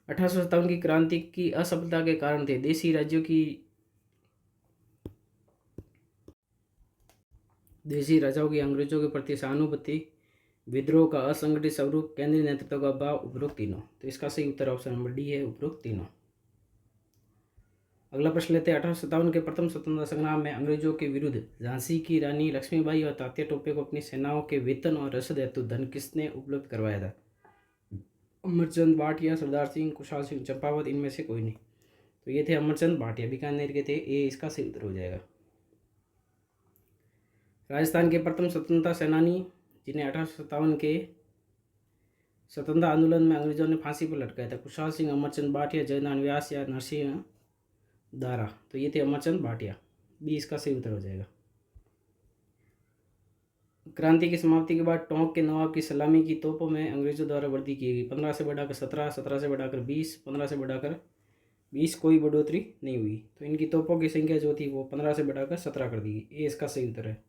[SPEAKER 1] 1857 की क्रांति की असफलता के कारण थे? देशी राजाओं की अंग्रेजों के प्रति सहानुभूति, विद्रोह का असंगठित स्वरूप, केंद्रीय नेतृत्व का अभाव, उपरोक्त तीनों? तो इसका सही उत्तर ऑप्शन नंबर डी है, उपरोक्त तीनों। अगला प्रश्न लेते हैं। 1857 के प्रथम स्वतंत्रता संग्राम में अंग्रेजों के विरुद्ध झांसी की रानी लक्ष्मीबाई और तात्या टोपे को अपनी सेनाओं के वेतन और रसद हेतु धन किसने उपलब्ध करवाया था? अमरचंद भाटिया, सरदार सिंह, कुशाल सिंह, चंपावत? इनमें से कोई नहीं। तो ये थे अमरचंद भाटिया, बीकानेर के थे, ये इसका सही उत्तर हो जाएगा। राजस्थान के प्रथम स्वतंत्रता सेनानी जिन्हें 1857 के स्वतंत्रता आंदोलन में अंग्रेजों ने फांसी पर लटकाया था? कुशाल सिंह, अमरचंद भाटिया, जयनारायण व्यास या नरसिंह दारा, तो ये थे अमरचंद भाटिया। बी इसका सही उत्तर हो जाएगा। क्रांति की समाप्ति के बाद टोंक के नवाब की सलामी की तोपों में अंग्रेजों द्वारा वृद्धि की गई। 15 से बढ़ाकर 17, 17 से बढ़ाकर 20, 15 से बढ़ाकर 20 कोई बढ़ोतरी नहीं हुई। तो इनकी तोपों की संख्या जो थी वो 15 से बढ़ाकर 17 कर दी गई। ये इसका सही उत्तर है।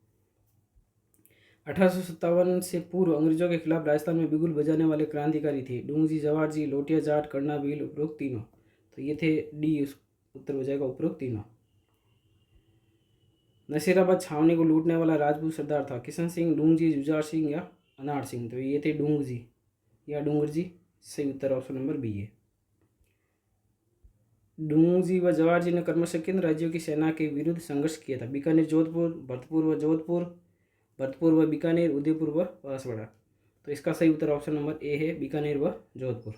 [SPEAKER 1] 1857 से पूर्व अंग्रेजों के खिलाफ राजस्थान में बिगुल बजाने वाले क्रांतिकारी थे डूंगजी, जवाहर जी, लोटिया जाट, करना भील, उपरोक्त तीनों। तो ये थे डी उत्तर हो जाएगा, उपरोक्त तीनों। नसीराबाद छावनी को लूटने वाला राजपूत सरदार था किशन सिंह, डूंगजी, जुझार सिंह या अनार सिंह। तो ये थे डूंगजी या डूंगर जी। सही उत्तर ऑप्शन नंबर बी है। डूंगजी व जवाहर जी ने क्रमशः किन राज्यों की सेना के विरुद्ध संघर्ष किया था? बीकानेर, जोधपुर, भरतपुर व बीकानेर, उदयपुर व बांसवाड़ा। तो इसका सही उत्तर ऑप्शन नंबर ए है, बीकानेर व जोधपुर।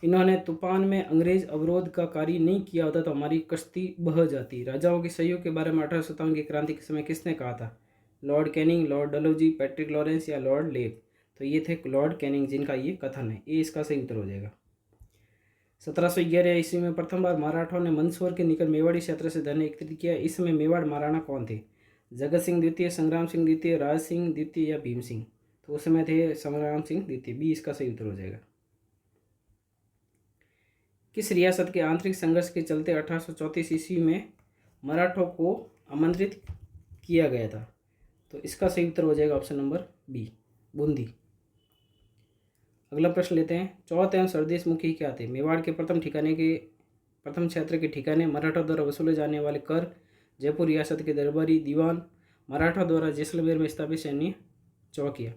[SPEAKER 1] इन्होंने तूफान में अंग्रेज अवरोध का कार्य नहीं किया होता तो हमारी कश्ती बह जाती। राजाओं के सहयोग के बारे में 1857 की क्रांति के समय किसने कहा था? Lord Canning, Lord Dalhousie, Patrick Lawrence या लॉर्ड लेब। तो ये थे लॉर्ड कैनिंग जिनका ये कथन है। ये इसका सही उत्तर हो जाएगा। 1711 ईस्वी में प्रथम बार मराठों ने मंदसौर के निकट मेवाड़ी क्षेत्र से धन एकत्रित किया। इस समय मेवाड़ महाराणा कौन थे? जगत सिंह द्वितीय, संग्राम सिंह द्वितीय, राज सिंह द्वितीय या भीम सिंह। तो उस समय थे संग्राम सिंह द्वितीय। बी इसका सही उत्तर हो जाएगा। किस रियासत के आंतरिक संघर्ष के चलते 1834 ईस्वी में मराठों को आमंत्रित किया गया था? तो इसका सही उत्तर हो जाएगा ऑप्शन नंबर बी, बूंदी। अगला प्रश्न लेते हैं। चौथ एवं सरदेश मुखी क्या थे? मेवाड़ के प्रथम क्षेत्र के ठिकाने, मराठा द्वारा वसूले जाने वाले कर, जयपुर रियासत के दरबारी दीवान, मराठा द्वारा जैसलमेर में स्थापित सैन्य चौकियाँ।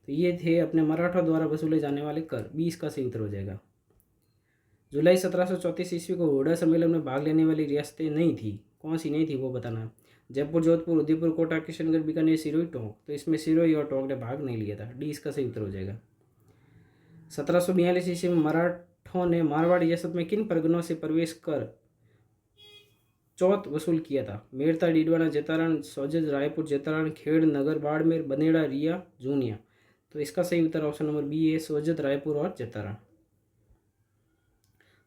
[SPEAKER 1] तो ये थे अपने मराठा द्वारा वसूले जाने वाले कर। बी इसका सही उत्तर हो जाएगा। जुलाई 1734 ईस्वी को हुडा सम्मेलन में भाग लेने वाली रियासतें नहीं थी। कौन सी नहीं थी वो बताना? जयपुर, जोधपुर, उदयपुर, कोटा, किशनगढ़, बीकानेर, सिरोही, टोंक। तो इसमें सिरोही और टोंक ने भाग नहीं लिया था। डी इसका सही उत्तर हो जाएगा। 1742 ईस्वी में मराठों ने मारवाड़ रियासत में किन परगनों से प्रवेश कर चौथ वसूल किया था? मेड़ता, डीडवाना, जैतारण, सोजत, रायपुर, जैतारण, खेड़, नगर, बाड़मेर, बनेड़ा, रिया, जूनिया। तो इसका सही उत्तर ऑप्शन नंबर बी है, सोजत, रायपुर और जैतारण।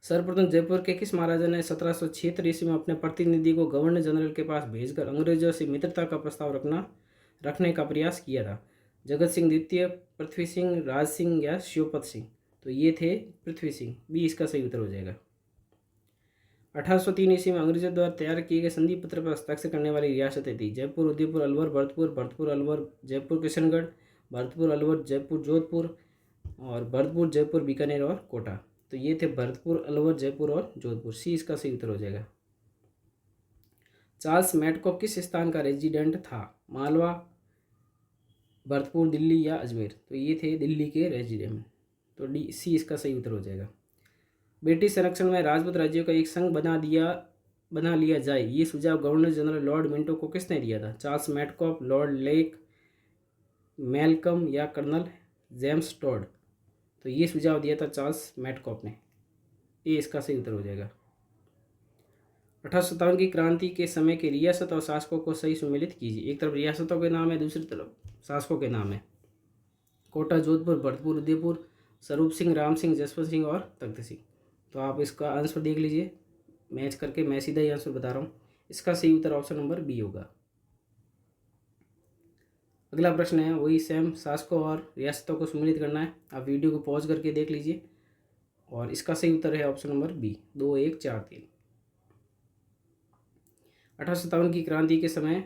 [SPEAKER 1] सर्वप्रथम जयपुर के किस महाराजा ने 1776 ईस्वी में अपने प्रतिनिधि को गवर्नर जनरल के पास भेजकर अंग्रेजों से मित्रता का प्रस्ताव रखने का प्रयास किया था? जगत सिंह द्वितीय, पृथ्वी सिंह, राज सिंह या शिवपत सिंह। तो ये थे पृथ्वी सिंह। बी इसका सही उत्तर हो जाएगा। 1803 ईस्वी में अंग्रेजों द्वारा तैयार किए गए संधि पत्र पर हस्ताक्षर करने वाली रियासतें थी? जयपुर, उदयपुर, अलवर, भरतपुर, अलवर, जयपुर, किशनगढ़, भरतपुर, अलवर, जयपुर, जोधपुर और भरतपुर, जयपुर, बीकानेर और कोटा। तो ये थे भरतपुर, अलवर, जयपुर और जोधपुर। सी इसका सही उत्तर हो जाएगा। चार्ल्स मैडकॉक किस स्थान का रेजिडेंट था? मालवा, भरतपुर, दिल्ली या अजमेर। तो ये थे दिल्ली के रेजिडेंट। तो डी सी इसका सही उत्तर हो जाएगा। ब्रिटिश संरक्षण में राजपूत राज्यों का एक संघ बना लिया जाए, ये सुझाव गवर्नर जनरल लॉर्ड मिंटो को किसने दिया था? चार्ल्स मैडकॉक, लॉर्ड लेक, मैलकम या कर्नल जेम्स टॉड। तो ये सुझाव दिया था चार्ल्स मैडकॉक ने। ये इसका सही उत्तर हो जाएगा। 1857 की क्रांति के समय के रियासत और शासकों को सही सुमेलित कीजिए। एक तरफ रियासतों के नाम है, दूसरी तरफ शासकों के नाम है। कोटा, जोधपुर, भरतपुर, उदयपुर, स्वरूप सिंह, राम सिंह, जसवंत सिंह और तख्त सिंह। तो आप इसका आंसर देख लीजिए मैच करके। मैं सीधा ही आंसर बता रहा हूँ। इसका सही उत्तर ऑप्शन नंबर बी होगा। अगला प्रश्न है वही सेम, शासकों और रियासतों को सम्मिलित करना है। आप वीडियो को पॉज करके देख लीजिए और इसका सही उत्तर है ऑप्शन नंबर बी, 2, 1, 4, 3। 1857 की क्रांति के समय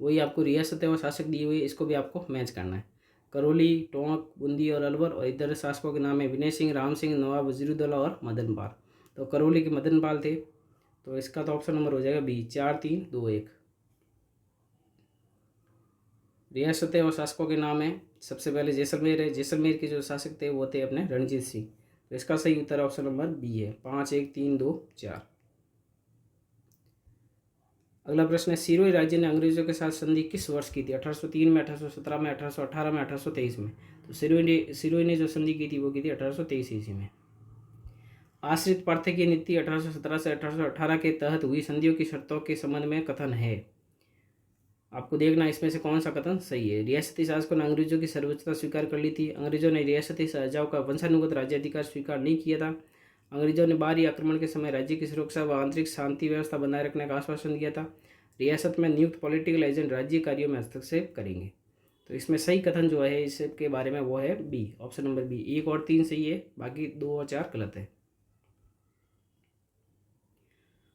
[SPEAKER 1] वही आपको रियासतें और शासक दिए हुए, इसको भी आपको मैच करना है। करौली, टोंक, बूंदी और अलवर। और इधर शासकों के नाम है विनय सिंह, राम सिंह, नवाब वजीरुद्दौला और मदन पाल। तो करौली के मदन पाल थे। तो इसका तो ऑप्शन नंबर हो जाएगा बी, 4, 3, 2, 1। रियासतें और शासकों के नाम है, सबसे पहले जैसलमेर है। जैसलमेर के जो शासक थे वो थे अपने रणजीत सिंह। तो इसका सही उत्तर ऑप्शन नंबर बी है, 5, 1, 3, 2, 4। अगला प्रश्न है सिरोही राज्य ने अंग्रेजों के साथ संधि किस वर्ष की थी? 1803 में, 1817 में, 1818 में, 1823 में। तो सिरोही ने जो संधि की थी वो की थी 1823 ईस्वी में। आश्रित पार्थक्य नीति 1817 से 1818 के तहत हुई संधियों की शर्तों के संबंध में कथन है। आपको देखना इसमें से कौन सा कथन सही है। रियासती शासकों ने अंग्रेजों की सर्वोच्चता स्वीकार कर ली थी। अंग्रेजों ने रियासती राजाओं का वंशानुगत राज्याधिकार स्वीकार नहीं किया था। अंग्रेजों ने बाहरी आक्रमण के समय राज्य की सुरक्षा व आंतरिक शांति व्यवस्था बनाए रखने का आश्वासन दिया था। रियासत में नियुक्त पॉलिटिकल एजेंट राज्य कार्यों में हस्तक्षेप करेंगे। तो इसमें सही कथन जो है इसके बारे में वो है बी, ऑप्शन नंबर बी। 1 और 3 सही है, बाकी 2 और 4 गलत है।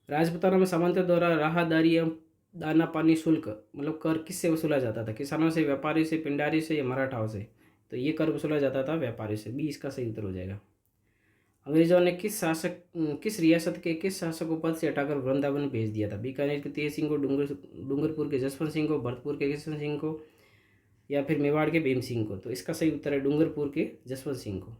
[SPEAKER 1] राजपूताना में सामंतों द्वारा राहदारी एवं दाना पानी शुल्क मतलब कर किससे वसूला जाता था? किसानों से, व्यापारी से, पिंडारी से या मराठाओं से? तो ये कर वसूला जाता था व्यापारी से। बी इसका सही उत्तर हो जाएगा। अंग्रेजों ने किस रियासत के किस शासक को पद से हटाकर वृंदावन भेज दिया था? बीकानेर के तेज सिंह को, डूंगरपुर के जसवंत सिंह को, भरतपुर के किशन सिंह को या फिर मेवाड़ के भीम सिंह को? तो इसका सही उत्तर है डूंगरपुर के जसवंत सिंह को।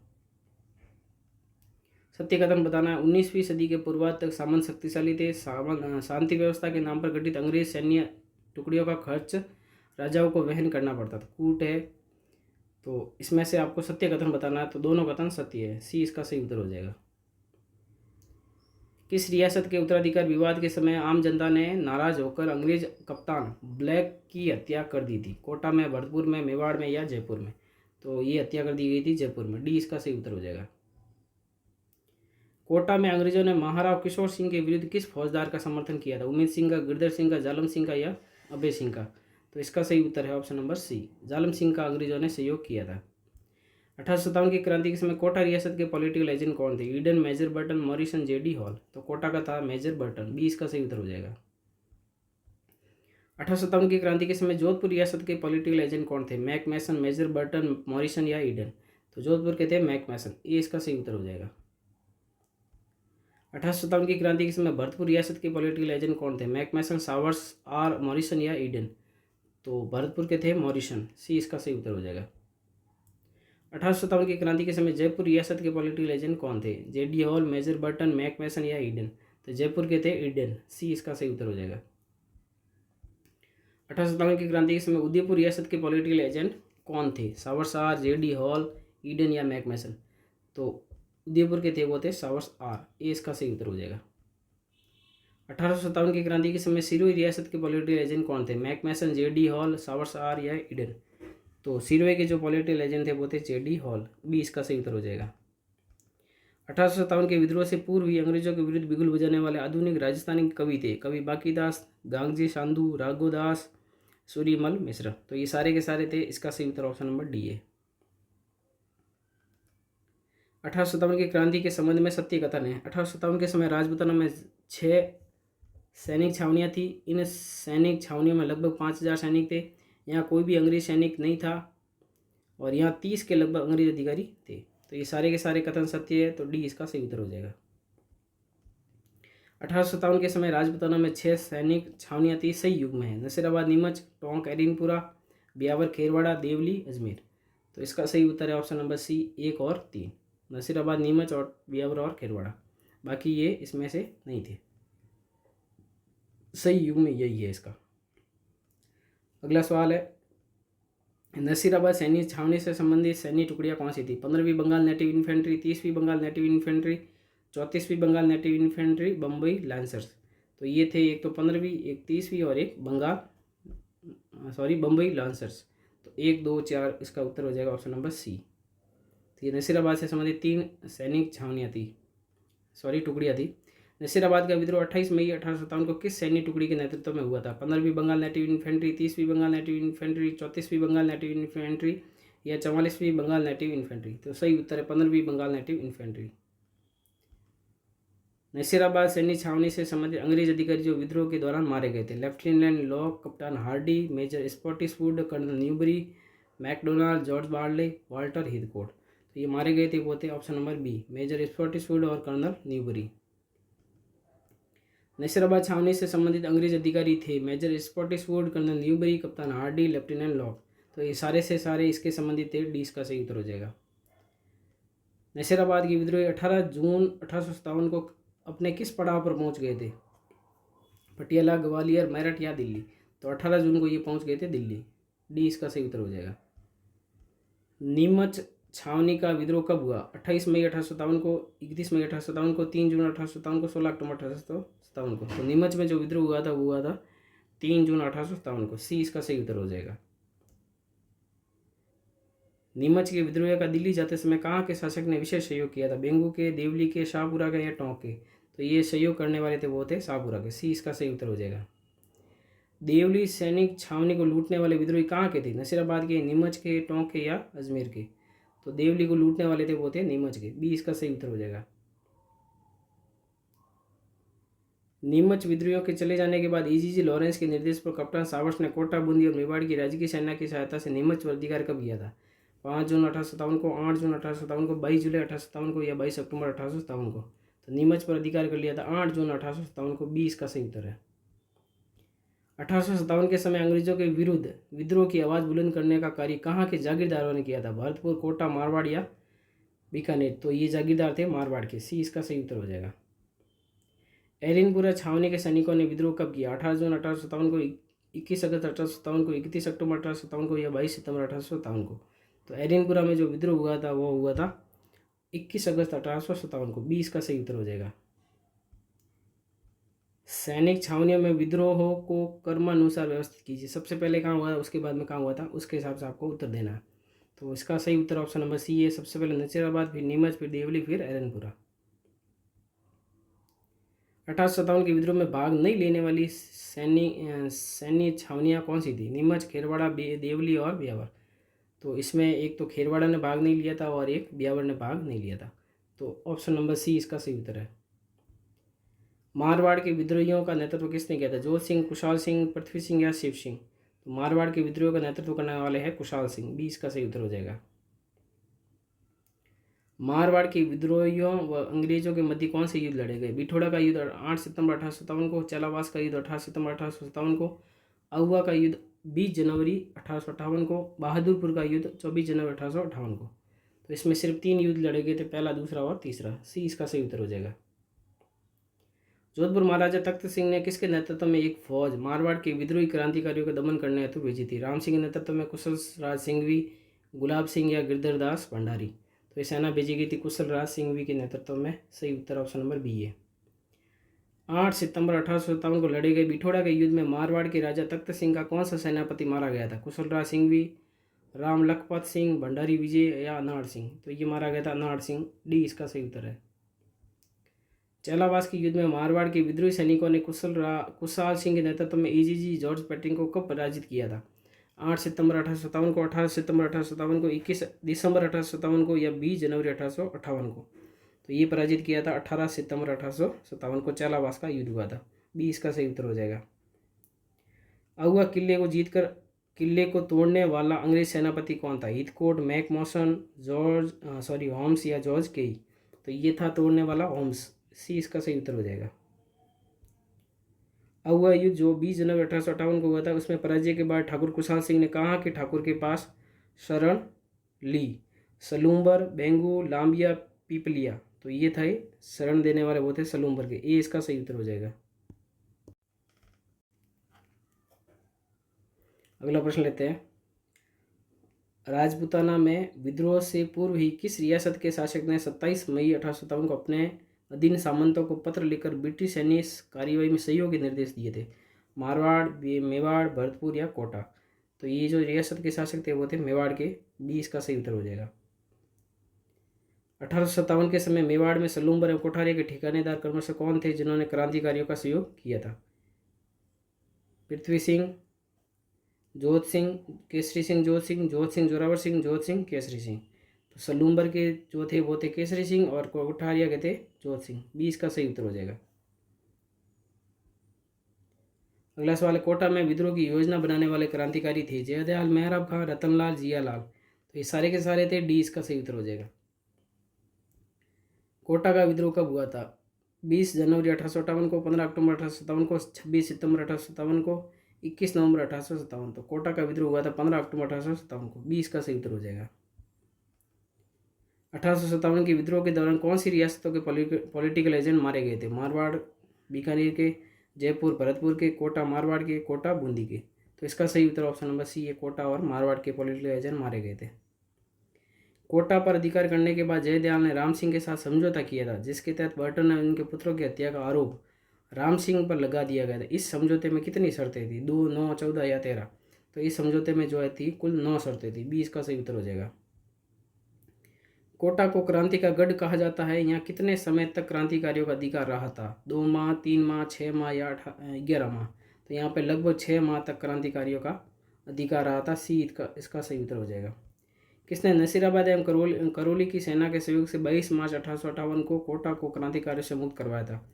[SPEAKER 1] सत्य कथन बताना। 19वीं सदी के पूर्वार्ध तक सामंत शक्तिशाली थे। शांति व्यवस्था के नाम पर गठित अंग्रेज सैन्य टुकड़ियों का खर्च राजाओं को वहन करना पड़ता था। कूट है। तो इसमें से आपको सत्य कथन बताना है, तो दोनों कथन सत्य है। सी इसका सही उत्तर हो जाएगा। किस रियासत के उत्तराधिकार विवाद के समय आम जनता ने नाराज होकर अंग्रेज कप्तान ब्लैक की हत्या कर दी थी? कोटा में, भरतपुर में, मेवाड़ में या जयपुर में? तो ये हत्या कर दी गई थी जयपुर में। डी इसका सही उत्तर हो जाएगा। कोटा में अंग्रेजों ने महाराव किशोर सिंह के विरुद्ध किस फौजदार का समर्थन किया था? उमेद सिंह का, गिरधर सिंह का, जालम सिंह का या अभय सिंह का? तो इसका सही उत्तर है option number C, Jalam Singh का अंग्रेजों ने सहयोग किया था। 1857 की क्रांति के समय कोटा रियासत के पॉलिटिकल एजेंट कौन थे? Eden, major Burton, Morrison, JD Hall? तो कोटा का था मेजर बर्टन। बी इसका सही उत्तर हो जाएगा। 1857 की क्रांति के समय जोधपुर रियासत के पॉलिटिकल एजेंट कौन थे? मैक मैसन, मेजर बर्टन, मॉरिसन या ईडन? तो जोधपुर के थे मैक मैसन। ये इसका सही उत्तर हो जाएगा। 1857 की क्रांति के समय भरतपुर रियासत के पॉलिटिकल एजेंट कौन थे? Mac Mason, Showers, R Morrison या ईडन? तो भरतपुर के थे मॉरिसन। सी इसका सही उत्तर हो जाएगा। 1857 की क्रांति के समय जयपुर रियासत के पॉलिटिकल एजेंट कौन थे? JD Hall, major Burton, Mac Mason या ईडन? तो जयपुर के थे ईडन। सी इसका सही उत्तर हो जाएगा। 1857 की क्रांति के समय उदयपुर रियासत के पॉलिटिकल एजेंट कौन थे? Showers R, JD Hall, Eden या मैक मैसन? तो उदयपुर के थे वो थे सावर्स आर। ये इसका सही उत्तर हो जाएगा। 1857 की क्रांति के समय सिरोही रियासत के पॉलिटिकल एजेंट कौन थे? Mac Mason, JD Hall, Showers R या ईडन? तो सिरोही के जो पॉलिटिकल एजेंट थे वो थे जेडी हॉल। बी इसका सही उत्तर हो जाएगा। 1857 के विद्रोह से पूर्व ही अंग्रेजों के विरुद्ध बिगुल बजाने वाले आधुनिक राजस्थानी कवि थे? कवि बाकीदास, गांगजी सांधू, राघोदास, सूरीमल मिश्र? तो ये सारे के सारे थे। इसका सही उत्तर ऑप्शन नंबर डी है। 1857 की क्रांति के संबंध में सत्य कथन है। 1857 के समय राजपूताना में 6 सैनिक छावनियाँ थी। इन सैनिक छावनियों में लगभग 5000 सैनिक थे। यहाँ कोई भी अंग्रेज सैनिक नहीं था और यहाँ 30 के लगभग अंग्रेज अधिकारी थे। तो ये सारे के सारे कथन सत्य है। तो डी इसका सही उत्तर हो जाएगा। 1857 के समय राजपूताना में 6 सैनिक छावनियाँ थी। सही युग में है नसीराबाद, नीमच, टोंक, एरिनपुरा, ब्यावर, खेरवाड़ा, देवली, अजमेर? तो इसका सही उत्तर है ऑप्शन नंबर सी, 1 और 3, नसीराबाद, नीमच और ब्यावर और खेरवाड़ा। बाकी ये इसमें से नहीं थे। सही युग में यही है इसका। अगला सवाल है, नसीराबाद सैन्य छावनी से संबंधित सैन्य टुकड़ियाँ कौन सी थी? 15वीं बंगाल नेटिव इन्फेंट्री, 30वीं बंगाल नेटिव इन्फेंट्री, 34वीं Bengal native infantry, Bombay lancers? तो ये थे एक तो 15वीं, एक 30वीं और एक बम्बई लांसर्स। तो 1, 2, 4 इसका उत्तर हो जाएगा ऑप्शन नंबर सी। तो ये नसीराबाद से संबंधित 3 सैनिक छावनियाँ थी, टुकड़ियाँ थी। नसीराबाद का विद्रोह 28 मई 1857 को किस सैन्य टुकड़ी के नेतृत्व में हुआ था? 15वीं बंगाल नेटिव इन्फेंट्री, 30वीं बंगाल नेटिव इन्फेंट्री, 34वीं बंगाल नेटिव इन्फेंट्री या 44वीं बंगाल नेटिव इन्फेंट्री? तो सही उत्तर है 15वीं बंगाल नेटिव इन्फेंट्री। नसीराबाद सैन्य छावनी से संबंधित अंग्रेज अधिकारी जो विद्रोह के दौरान मारे गए थे? लेफ्टिनेंट लॉक, कप्तान Hardy, major Spottiswood, colonel Newbury, McDonald, George Barley, Walter Heathcote? तो ये मारे गए थे वो थे option number B, major Spottiswood और कर्नल न्यूबरी। नसीराबाद छावनी से संबंधित अंग्रेज अधिकारी थे मेजर स्पॉटिसवुड, कर्नल न्यूबरी, कप्तान हार्डी, लेफ्टिनेंट लॉक। तो ये सारे से सारे इसके संबंधित थे। डी इसका सही उत्तर हो जाएगा। नसीराबाद की विद्रोही 18 जून 1857 को अपने किस पड़ाव पर पहुंच गए थे? पटियाला, ग्वालियर, मेरठ या दिल्ली? तो 18 जून को ये पहुंच गए थे दिल्ली। डी इसका सही उत्तर हो जाएगा। नीमच छावनी का विद्रोह कब हुआ? 28 मई 1857 को, 31 मई 1857 को, 3 जून 1857 को, 16 अक्टूबर 1857 को? तो नीमच में जो विद्रोह हुआ था वो हुआ था 3 जून 1857 को। सी इसका सही उत्तर हो जाएगा। नीमच के विद्रोह का दिल्ली जाते समय कहाँ के शासक ने विशेष सहयोग किया था? बेंगू के, देवली के, शाहपुरा के या टोंक के? तो ये सहयोग करने वाले थे वो थे शाहपुरा के। सी इसका सही उत्तर हो जाएगा। देवली सैनिक छावनी को लूटने वाले विद्रोही कहाँ के थे? नसीराबाद के, नीमच के, टोंक के या अजमेर के? तो देवली को लूटने वाले थे वो थे नीमच के। बी इसका सही उत्तर हो जाएगा। नीमच विद्रोहियों के चले जाने के बाद ईजीजी लॉरेंस के निर्देश पर कप्तान सावर्स ने कोटा, बूंदी और मेवाड़ की राजकीय सेना की सहायता से नीमच पर अधिकार कब किया था? 5 जून 1857 को, 8 जून 1857 को, 22 जुलाई 1857 को या 22 अक्टूबर 1857 को? तो नीमच पर अधिकार कर लिया था 8 जून 1857 को। 20 का सही उत्तर है। 1857 के समय अंग्रेजों के विरुद्ध विद्रोह की आवाज़ बुलंद करने का कार्य कहाँ के जागीरदारों ने किया था? भरतपुर, कोटा, मारवाड़ या बीकानेर? तो ये जागीरदार थे मारवाड़ के। सी इसका सही उत्तर हो जाएगा। एरिनपुरा छावनी के सैनिकों ने विद्रोह कब किया? 18 जून 1857 को, 21 अगस्त 1857 को, 31 अक्टूबर 1857 को या 22 सितंबर 1857 को? तो एरिनपुरा में जो विद्रोह हुआ था वो हुआ था 21 अगस्त 1857 को। 20 का सही उत्तर हो जाएगा। सैनिक छावनियों में विद्रोहों को क्रमानुसार व्यवस्थित कीजिए। सबसे पहले कहाँ हुआ, उसके बाद में कहाँ हुआ था, उसके हिसाब से आपको उत्तर देना है। तो इसका सही उत्तर ऑप्शन नंबर सी है। सबसे पहले नसीराबाद, फिर नीमच, फिर देवली, फिर एरनपुरा। 1857 के विद्रोह में भाग नहीं लेने वाली सैन्य छावनियाँ कौन सी थी? नीमच, खेरवाड़ा, देवली और ब्यावर? तो इसमें एक तो खेरवाड़ा ने भाग नहीं लिया था और एक ब्यावर ने भाग नहीं लिया था। तो ऑप्शन नंबर सी इसका सही उत्तर है। मारवाड़ के विद्रोहियों का नेतृत्व किसने किया था? जोत सिंह, कुशाल सिंह, पृथ्वी सिंह या शिव सिंह? तो मारवाड़ के विद्रोह का नेतृत्व करने वाले हैं कुशाल सिंह। 20 का सही उत्तर हो जाएगा। मारवाड़ के विद्रोहियों व अंग्रेजों के मध्य कौन से युद्ध लड़े गए? बिठोड़ा का युद्ध 8 सितंबर 1857 को, चलावास का युद्ध 18 सितंबर 1857 को, अहुआ का युद्ध 20 जनवरी 1858 को, बहादुरपुर का युद्ध 24 जनवरी 1858 को? तो इसमें सिर्फ 3 युद्ध लड़े गए थे, पहला, दूसरा और तीसरा। सी इसका सही उत्तर हो जाएगा। जोधपुर महाराजा तख्त सिंह ने किसके नेतृत्व में एक फौज मारवाड़ के विद्रोही क्रांतिकारियों का दमन करने हेतु भेजी थी? राम सिंह के नेतृत्व में कुशल राज सिंघवी, गुलाब सिंह या गिरधर दास भंडारी? तो ये सेना भेजी गई थी कुशल राज सिंघवी के नेतृत्व में। सही उत्तर ऑप्शन नंबर बी है। 8 सितंबर 1857 को लड़े गए बिठोड़ा के युद्ध में मारवाड़ के राजा तख्त सिंह का कौन सा सेनापति मारा गया था? कुशल राज सिंघवी, राम लखपत सिंह, भंडारी विजय या अनाड़ सिंह? तो ये मारा गया था अनाड़ सिंह। डी इसका सही उत्तर है। चेलावास के युद्ध में मारवाड़ के विद्रोही सैनिकों ने कुशाल सिंह के नेतृत्व में ईजीजी जॉर्ज पैट्रिक को कब पराजित किया था? 8 सितंबर 1857 को, 18 सितंबर 1857 को, 21 दिसंबर 1857 को या 20 जनवरी 1858 को? तो ये पराजित किया था 18 सितंबर 1857 को। चेलावास का युद्ध हुआ था। 20 का सही उत्तर हो जाएगा। अहुआ किले को जीतकर किले को तोड़ने वाला अंग्रेज सेनापति कौन था? हिथकोट, मैकमोसन, होम्स या जॉर्ज केई? तो ये था तोड़ने वाला होम्स। सी इसका सही उत्तर हो जाएगा। अहुआ युद्ध जो 20 जनवरी 1858 को हुआ था, उसमें पराजय के बाद ठाकुर कुशाल सिंह ने कहाँ के ठाकुर के पास शरण ली? सलूम्बर, बेंगू, लांबिया, पीपलिया? तो ये था शरण देने वाले वो थे सलूम्बर के। ए इसका सही उत्तर हो जाएगा। अगला प्रश्न लेते हैं। राजपूताना में विद्रोह से पूर्व ही किस रियासत के शासक ने 27 मई 1857 को अपने अधीन सामंतों को पत्र लिखकर ब्रिटिश सैन्य कार्रवाई में सहयोग के निर्देश दिए थे? मारवाड़, मेवाड़, भरतपुर या कोटा? तो ये जो रियासत के शासक थे वो थे मेवाड़ के। 20 का सही उत्तर हो जाएगा। 1857 के समय मेवाड़ में सलूम्बर एवं कोठारी के ठिकानेदार क्रमशः कौन थे जिन्होंने क्रांतिकारियों का सहयोग किया था? पृथ्वी सिंह, जोत सिंह, केसरी सिंह, जोत सिंह, जोरावर सिंह, जोत सिंह, केसरी सिंह? तो सलूम्बर के जो थे वो थे केसरी सिंह और कोठारिया के थे जोत सिंह। 20 का सही उत्तर हो जाएगा। अगला सवाल है, कोटा में विद्रोह की योजना बनाने वाले क्रांतिकारी थे? जयदयाल, मेहराब खां, रतनलाल, जियालाल? तो ये सारे के सारे थे। डी इसका सही उत्तर हो जाएगा। कोटा का विद्रोह कब हुआ था? 20 जनवरी 1858 को, 15 अक्टूबर 1857 को, 26 सितंबर 1857 को, 21 नवंबर 1857? तो कोटा का विद्रोह हुआ था 15 अक्टूबर 1857 को। 20 का सही उत्तर हो जाएगा। 1857 के विद्रोह के दौरान कौन सी रियासतों के पॉलिटिकल एजेंट मारे गए थे? मारवाड़, बीकानेर के, जयपुर, भरतपुर के, कोटा मारवाड़ के, कोटा बूंदी के? तो इसका सही उत्तर ऑप्शन नंबर सी है। कोटा और मारवाड़ के पॉलिटिकल एजेंट मारे गए थे। कोटा पर अधिकार करने के बाद जयदयाल ने राम सिंह के साथ समझौता किया था, जिसके तहत बर्टन ने उनके पुत्रों की हत्या का आरोप राम सिंह पर लगा दिया गया था। इस समझौते में कितनी शर्तें थी? 2, 9, 14 या 13? तो इस समझौते में जो है थी कुल 9 शर्तें थी। 20 का सही उत्तर हो जाएगा। कोटा को क्रांति का गढ़ कहा जाता है। यहाँ कितने समय तक क्रांतिकारियों का अधिकार रहा था? 2 माह, 3 माह, 6 माह या 11 माह? तो यहाँ पे लगभग 6 माह तक क्रांतिकारियों का अधिकार रहा था। सी इसका सही उत्तर हो जाएगा। किसने नसीराबाद एवं करौली की सेना के सहयोग से 22 मार्च 1858 को कोटा को क्रांतिकारियों से मुक्त करवाया था?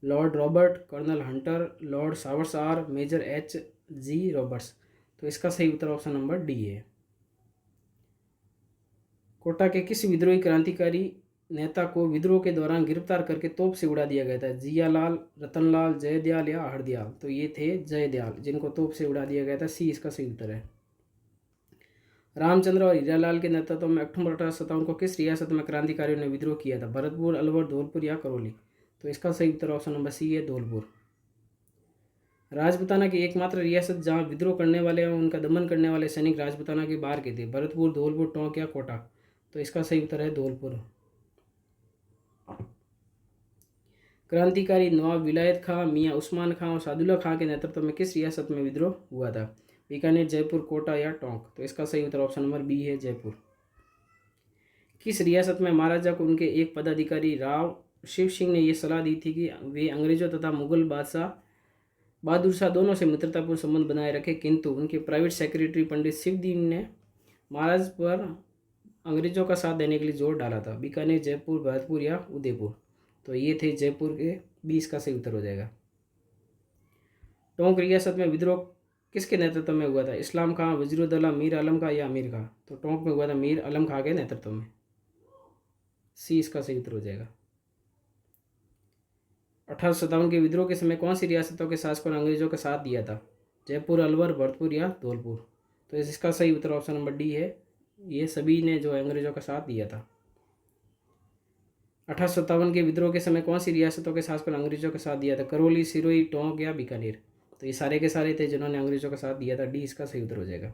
[SPEAKER 1] Lord Robert, colonel Hunter, lord सावरसार, मेजर H.G. रॉबर्ट्स? तो इसका सही उत्तर ऑप्शन नंबर डी है। कोटा के किस विद्रोही क्रांतिकारी नेता को विद्रोह के दौरान गिरफ्तार करके तोप से उड़ा दिया गया था? जियालाल, रतनलाल, जयदयाल या हरदयाल? तो ये थे जयदयाल, जिनको तोप से उड़ा दिया गया था। सी इसका सही उत्तर है। रामचंद्र और हीरालाल के नेतृत्व में अक्टूबर 1857 को किस रियासत में क्रांतिकारियों ने विद्रोह किया था? भरतपुर, अलवर, धौलपुर या करौली? तो इसका सही उत्तर ऑप्शन नंबर सी है, धौलपुर। राजपूताना की एकमात्र रियासत जहां विद्रोह करने वाले और उनका दमन करने वाले सैनिक राजपूताना के बाहर के थे? भरतपुर, धौलपुर, टोंक या कोटा? तो इसका सही उत्तर है धौलपुर। क्रांतिकारी नवाब विलायत खां, मियाँ उस्मान खां और सादुल्ला खां के नेतृत्व में किस रियासत में विद्रोह हुआ था? बीकानेर, जयपुर, कोटा या टोंक? तो इसका सही उत्तर ऑप्शन नंबर बी है, जयपुर। किस रियासत में महाराजा को उनके एक पदाधिकारी राव शिव सिंह ने यह सलाह दी थी कि वे अंग्रेजों तथा मुगल बादशाह बहादुर शाह दोनों से मित्रतापूर्ण संबंध बनाए रखे, किंतु उनके प्राइवेट सेक्रेटरी पंडित शिवदीन ने महाराज पर अंग्रेजों का साथ देने के लिए जोर डाला था? बीकानेर, जयपुर, भरतपुर या उदयपुर? तो ये थे जयपुर के। 20 का सही उत्तर हो जाएगा। टोंक रियासत में विद्रोह किसके नेतृत्व में हुआ था? इस्लाम खां, वजीरुद्दौला, मीर आलम खां या अमीर खां? तो टोंक में हुआ था मीर आलम खां के नेतृत्व में। सी इसका सही उत्तर हो जाएगा। 1857 के विद्रोह के समय कौन सी रियासतों के शासकों ने अंग्रेजों का साथ दिया था? जयपुर, अलवर, भरतपुर या धौलपुर? तो इसका सही उत्तर ऑप्शन नंबर डी है, ये सभी ने जो है अंग्रेजों का साथ दिया था। 1857 के विद्रोह के समय कौन सी रियासतों के शासकों ने अंग्रेजों का साथ दिया था? करौली, सिरोही, टोंक या बीकानेर? तो ये सारे के सारे थे जिन्होंने अंग्रेजों का साथ दिया था। डी इसका सही उत्तर हो जाएगा।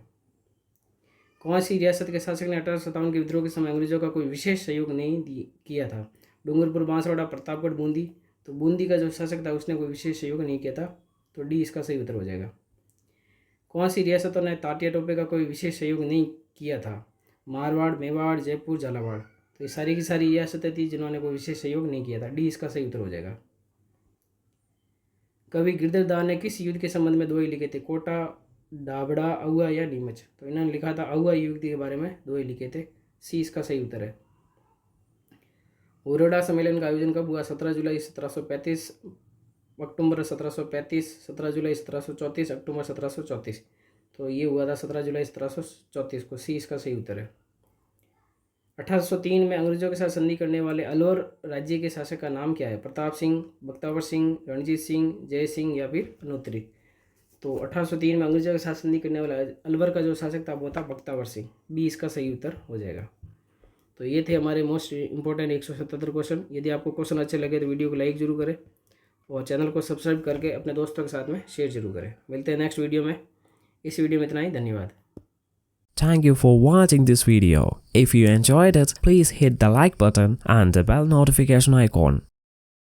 [SPEAKER 1] कौन सी रियासत के शासक ने 1857 के विद्रोह के समय अंग्रेजों का कोई विशेष सहयोग नहीं किया था? डूंगरपुर, बांसवाड़ा, प्रतापगढ़, बूंदी? तो बूंदी का जो शासक था उसने कोई विशेष सहयोग नहीं किया था। तो डी इसका सही उत्तर हो जाएगा। कौन सी रियासतों ने ताटिया टोपे का कोई विशेष सहयोग नहीं किया था? मारवाड़, मेवाड़, जयपुर, झालावाड़? तो ये सारी की सारी रियासतें थी जिन्होंने कोई विशेष सहयोग नहीं किया था। डी इसका सही उत्तर हो जाएगा। कवि गिरधरदास ने किस युद्ध के संबंध में दोहे लिखे थे? कोटा, डाबड़ा, अहुआ या नीमच? तो इन्होंने लिखा था अहुआ युद्ध के बारे में दोहे लिखे थे। सी इसका सही उत्तर है। हुरडा सम्मेलन का आयोजन कब हुआ? 17 जुलाई 1735, अक्टूबर 1735, 17 जुलाई 1734, अक्टूबर 1734? तो ये हुआ था 17 जुलाई 1734 को। सी इसका सही उत्तर है। 1803 में अंग्रेजों के साथ संधि करने वाले अलवर राज्य के शासक का नाम क्या है? प्रताप सिंह, बख्तावर सिंह, रणजीत सिंह, जय सिंह या फिर अनोतरी? तो 1803 में अंग्रेजों के साथ संधि करने वाला अलवर का जो शासक था वो था बख्तावर सिंह। बी इसका सही उत्तर हो जाएगा। तो ये थे हमारे मोस्ट इंपॉर्टेंट 177 क्वेश्चन। यदि आपको क्वेश्चन अच्छे लगे तो वीडियो को लाइक जरूर करें और चैनल को सब्सक्राइब करके अपने दोस्तों के साथ में शेयर जरूर करें। मिलते हैं नेक्स्ट वीडियो में। इस वीडियो में इतना ही। धन्यवाद।
[SPEAKER 2] Thank you for watching this video. If you enjoyed it, please hit the like button and the bell notification icon.